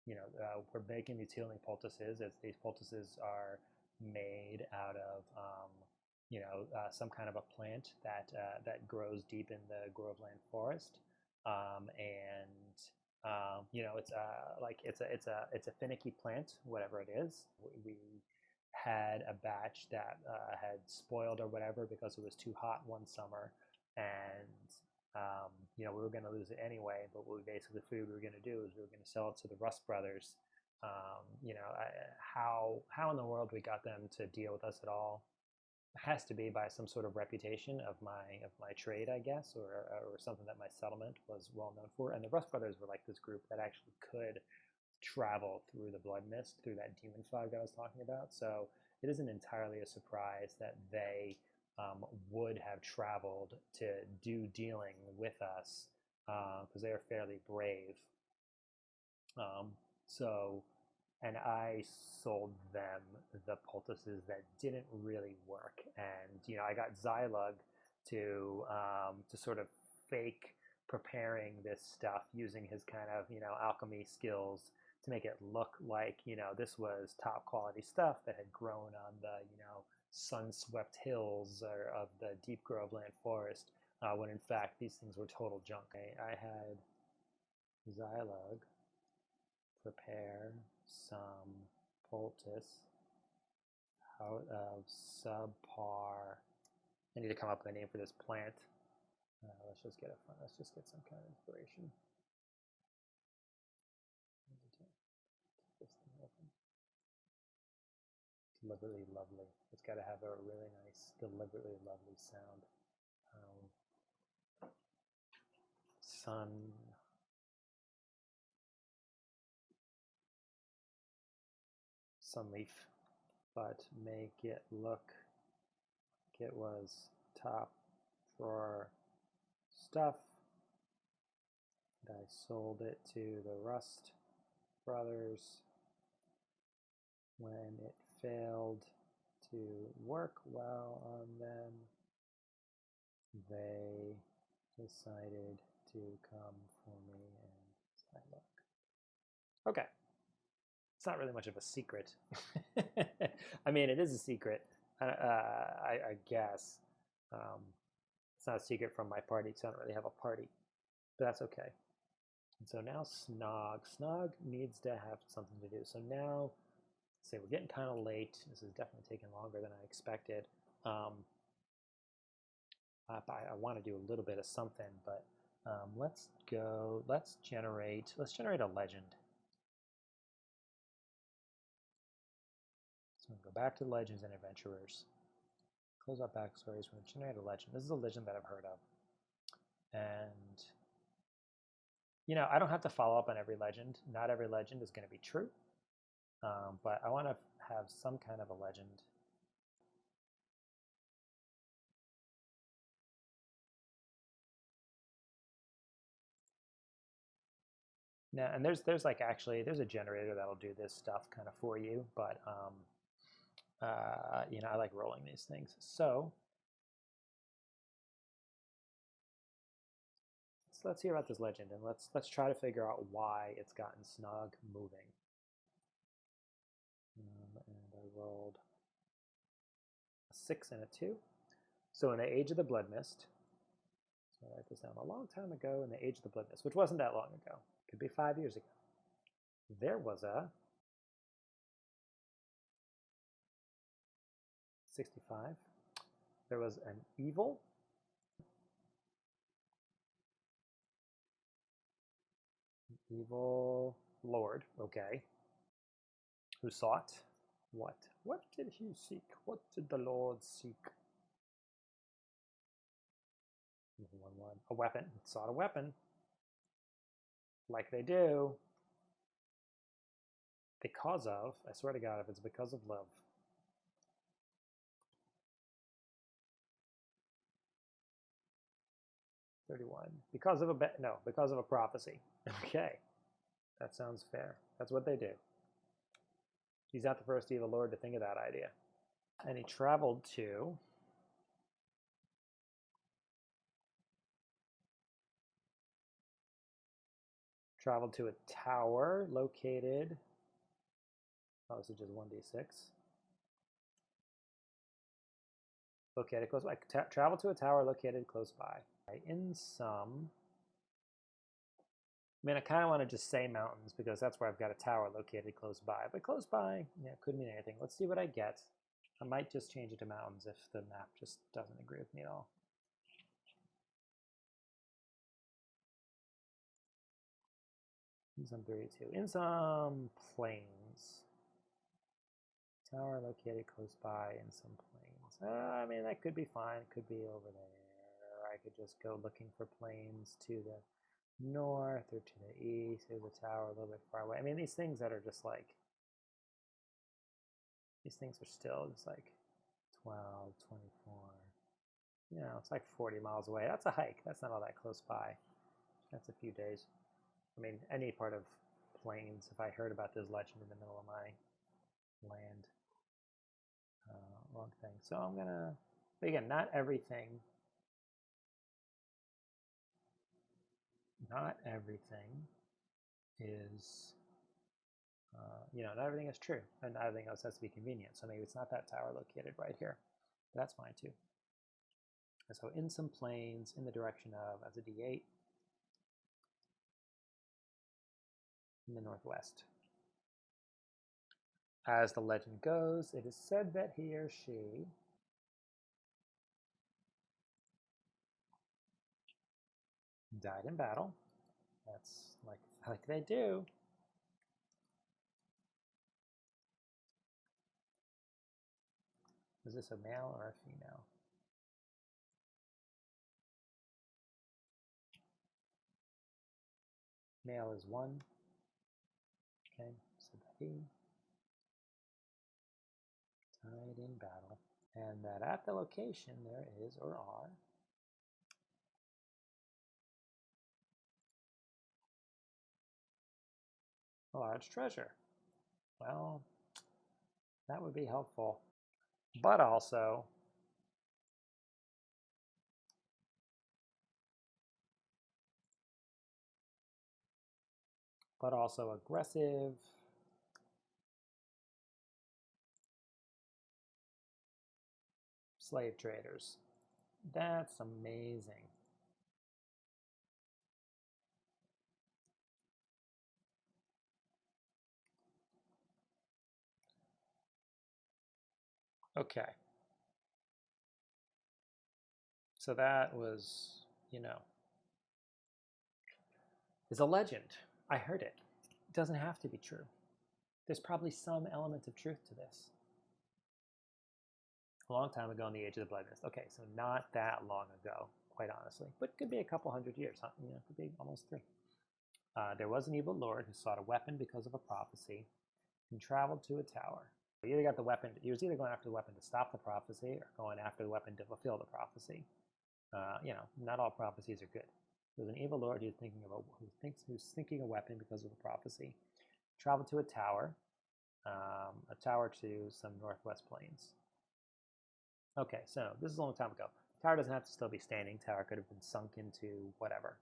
We're making these healing poultices. These poultices are made out of some kind of a plant that grows deep in the Groveland forest, it's a finicky plant, whatever it is. We had a batch that had spoiled or whatever because it was too hot one summer, and we were going to lose it anyway. But what we basically figured we were going to do is we were going to sell it to the Rust Brothers. How in the world we got them to deal with us at all? It has to be by some sort of reputation of my trade, I guess, or something that my settlement was well known for. And the Rust Brothers were like this group that actually could travel through the blood mist, through that demon fog that I was talking about. So it isn't entirely a surprise that they would have traveled to do dealing with us, because they are fairly brave. And I sold them the poultices that didn't really work, and I got Xylug to sort of fake preparing this stuff using his kind of alchemy skills to make it look like this was top quality stuff that had grown on the sun-swept hills of the deep Groveland forest, when in fact these things were total junk. I had Xylug prepare some poultice out of subpar. I need to come up with a name for this plant. Let's just get some kind of inspiration. Keep this thing open. Deliberately lovely. It's got to have a really nice, deliberately lovely sound. Sunleaf, but make it look like it was top drawer stuff. And I sold it to the Rust brothers. When it failed to work well on them, they decided to come for me and say, look. Okay. It's not really much of a secret. I mean, it is a secret, I guess. It's not a secret from my party because I don't really have a party, but that's okay. And so now Snog needs to have something to do. So now, say we're getting kind of late. This is definitely taking longer than I expected. I want to do a little bit of something, but let's generate a legend. So I'm going to go back to Legends and Adventurers. Close up backstories. We're going to generate a legend. This is a legend that I've heard of. And, I don't have to follow up on every legend. Not every legend is going to be true. But I want to have some kind of a legend. Now, and there's a generator that'll do this stuff kind of for you, but I like rolling these things. So let's hear about this legend, and let's try to figure out why it's gotten Snog moving. And I rolled a 6 and a 2. So in the Age of the Blood Mist, so I write this down, a long time ago in the Age of the Blood Mist, which wasn't that long ago, could be 5 years ago, there was a 65. There was an evil lord, okay, who sought what? What did he seek? What did the Lord seek? 1-1. A weapon. He sought a weapon. Like they do. Because of, I swear to God, if it's because of love. $31. Because of a prophecy. Okay. That sounds fair. That's what they do. He's not the first evil lord to think of that idea. And he traveled to a tower located, oh, this is just 1d6. Located close by. Travel to a tower located close by. In some, I mean, I kind of want to just say mountains because that's where I've got a tower located close by. But close by, yeah, could mean anything. Let's see what I get. I might just change it to mountains if the map just doesn't agree with me at all. In some 32. In some plains. Tower located close by in some plains. I mean, that could be fine. It could be over there. I could just go looking for plains to the north or to the east. There's a tower a little bit far away. I mean, these things that are just like, these things are still just like 12, 24. You know, it's like 40 miles away. That's a hike. That's not all that close by. That's a few days. I mean, any part of plains, if I heard about this legend in the middle of my land, long thing. So I'm going to, but again, not everything is, not everything is true, and not everything else has to be convenient. So maybe it's not that tower located right here. But that's fine too. And so in some plains in the direction of, as a D8, in the northwest. As the legend goes, it is said that he or she died in battle. That's like they do. Is this a male or a female? Male is 1. Okay, so that he died in battle. And that at the location there is or are a large treasure. Well, that would be helpful. But also aggressive slave traders. That's amazing. Okay. So that was, is a legend. I heard it. It doesn't have to be true. There's probably some element of truth to this. A long time ago in the age of the Blood Mist. Okay, so not that long ago, quite honestly, but could be a couple hundred years. Huh? Could be almost 3. There was an evil lord who sought a weapon because of a prophecy and traveled to a tower. You either got the weapon. He was either going after the weapon to stop the prophecy or going after the weapon to fulfill the prophecy. Not all prophecies are good. There's an evil lord who's thinking a weapon because of a prophecy. Traveled to a tower to some northwest plains. Okay, so this is a long time ago. Tower doesn't have to still be standing. Tower could have been sunk into whatever.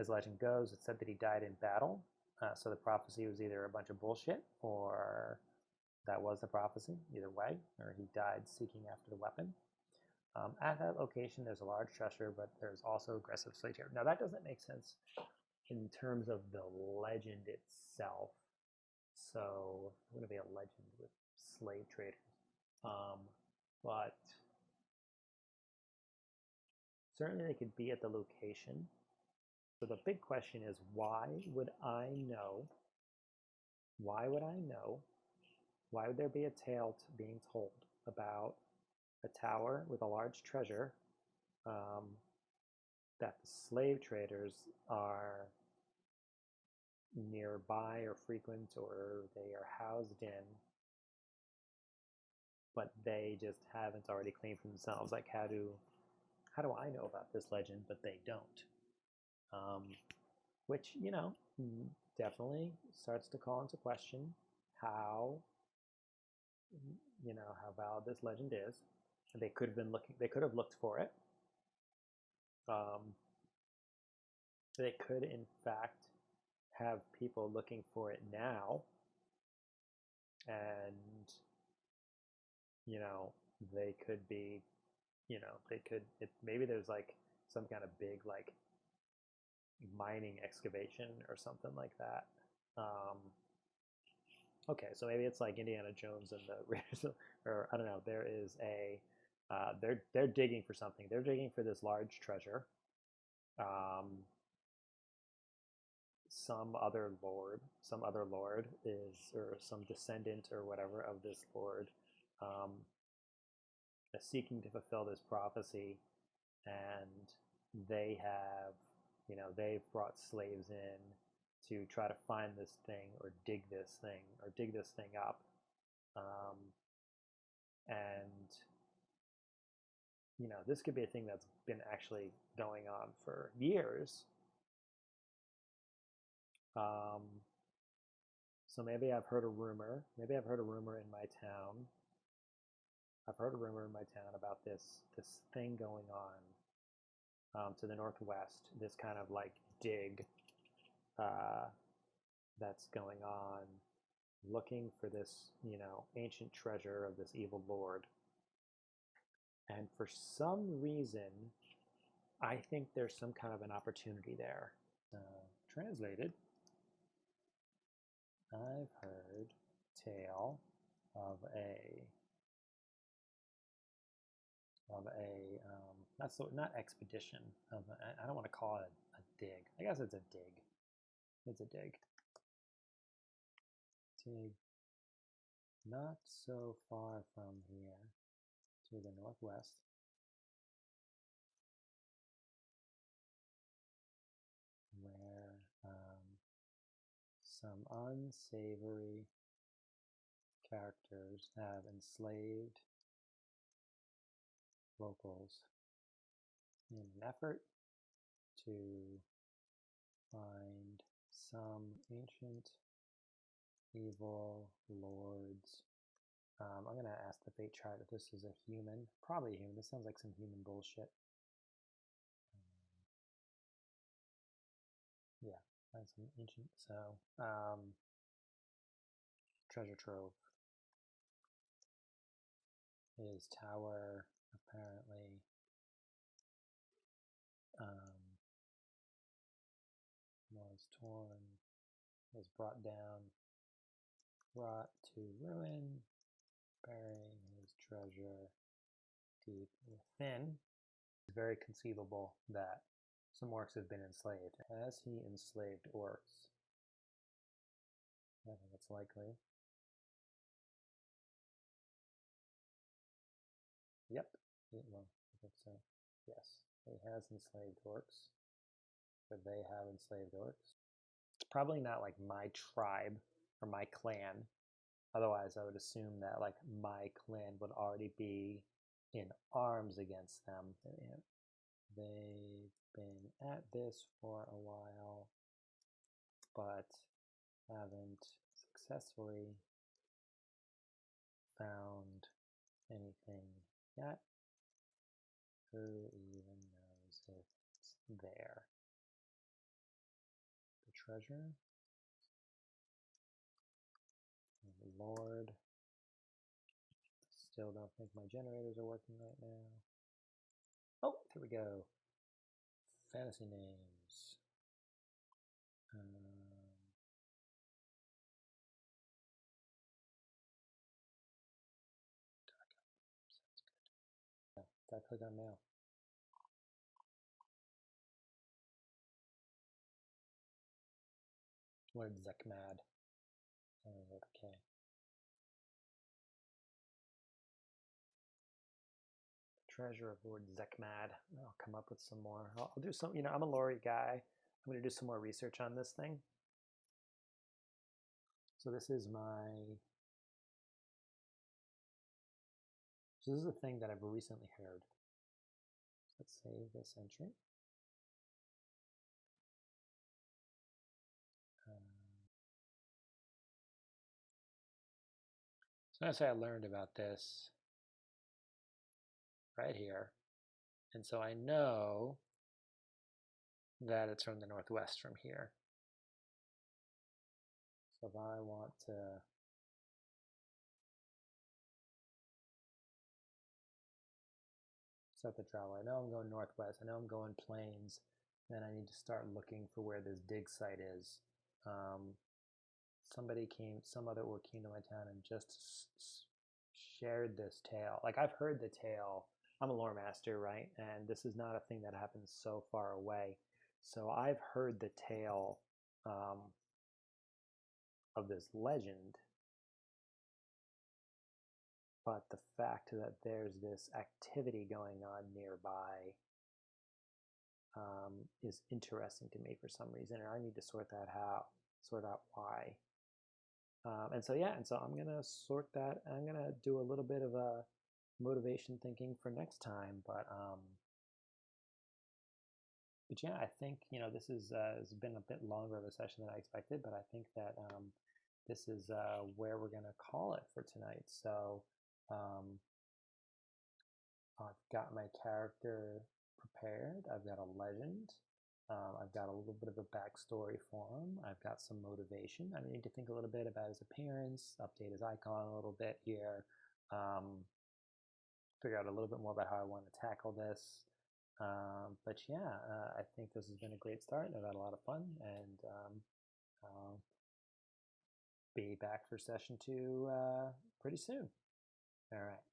As legend goes, it said that he died in battle. So the prophecy was either a bunch of bullshit or that was the prophecy, either way, or he died seeking after the weapon. At that location, there's a large treasure, but there's also aggressive slave trade. Now, that doesn't make sense in terms of the legend itself. So, it's going to be a legend with slave traders. But certainly they could be at the location. So the big question is, why would I know? Why would I know? Why would there be a tale being told about a tower with a large treasure that the slave traders are nearby or frequent or they are housed in, but they just haven't already claimed for themselves? Like, how do I know about this legend, but they don't? Which, definitely starts to call into question how valid this legend is. They could have looked for it. They could, in fact, have people looking for it now, and they could be, maybe there's like some kind of big like mining excavation or something like that. Okay, so maybe it's like Indiana Jones and the Raiders, or I don't know. There is a they're digging for something. They're digging for this large treasure. Some other lord is, or some descendant or whatever of this lord, is seeking to fulfill this prophecy, and they have you know, they've brought slaves in to try to find this thing or dig this thing up. And you know, this could be a thing that's been actually going on for years. So maybe I've heard a rumor. Maybe I've heard a rumor in my town. I've heard a rumor in my town about this thing going on to the northwest. This kind of like dig that's going on, looking for this, you know, ancient treasure of this evil lord. And for some reason, I think there's some kind of an opportunity there. Translated, I've heard tale of a not expedition. I don't want to call it a dig. I guess it's a dig. It's a dig. Dig. Not so far from here, to the northwest. Where some unsavory characters have enslaved locals in an effort to find some ancient evil lords. I'm going to ask the fate chart if this is a human. Probably a human. This sounds like some human bullshit. Yeah, find some ancient. So, treasure trove is tower, apparently. Was torn, was brought down, brought to ruin, burying his treasure deep within. It's very conceivable that some orcs have been enslaved. Has he enslaved orcs? I think it's likely. Yep. Well, I think so. Yes, he has enslaved orcs. Or they have enslaved orcs. It's probably not like my tribe or my clan. Otherwise, I would assume that like my clan would already be in arms against them. They've been at this for a while, but haven't successfully found anything yet. Who even knows if it's there? The treasure? The Lord. Still don't think my generators are working right now. Oh, here we go. Fantasy names. Sounds good. Did I click on mail? Lord Zekmad. Okay. Treasure of Lord Zekmad. I'll come up with some more. I'll do some, you know, I'm a lore guy. I'm going to do some more research on this thing. So this is a thing that I've recently heard. Let's save this entry. So I say I learned about this right here. And so I know that it's from the northwest from here. So if I want to set the travel, I know I'm going northwest, I know I'm going plains, then I need to start looking for where this dig site is. Some other orc came to my town and just shared this tale. Like I've heard the tale. I'm a lore master, right? And this is not a thing that happens so far away. So I've heard the tale of this legend, but the fact that there's this activity going on nearby is interesting to me for some reason, and I need to sort out why. And so I'm gonna sort that. I'm gonna do a little bit of a motivation thinking for next time, but yeah, I think this has been a bit longer of a session than I expected, but I think that this is where we're gonna call it for tonight. So I've got my character prepared. I've got a legend. I've got a little bit of a backstory for him. I've got some motivation. I need to think a little bit about his appearance, update his icon a little bit here, figure out a little bit more about how I want to tackle this. But yeah, I think this has been a great start. I've had a lot of fun, and I'll be back for session 2 pretty soon. All right.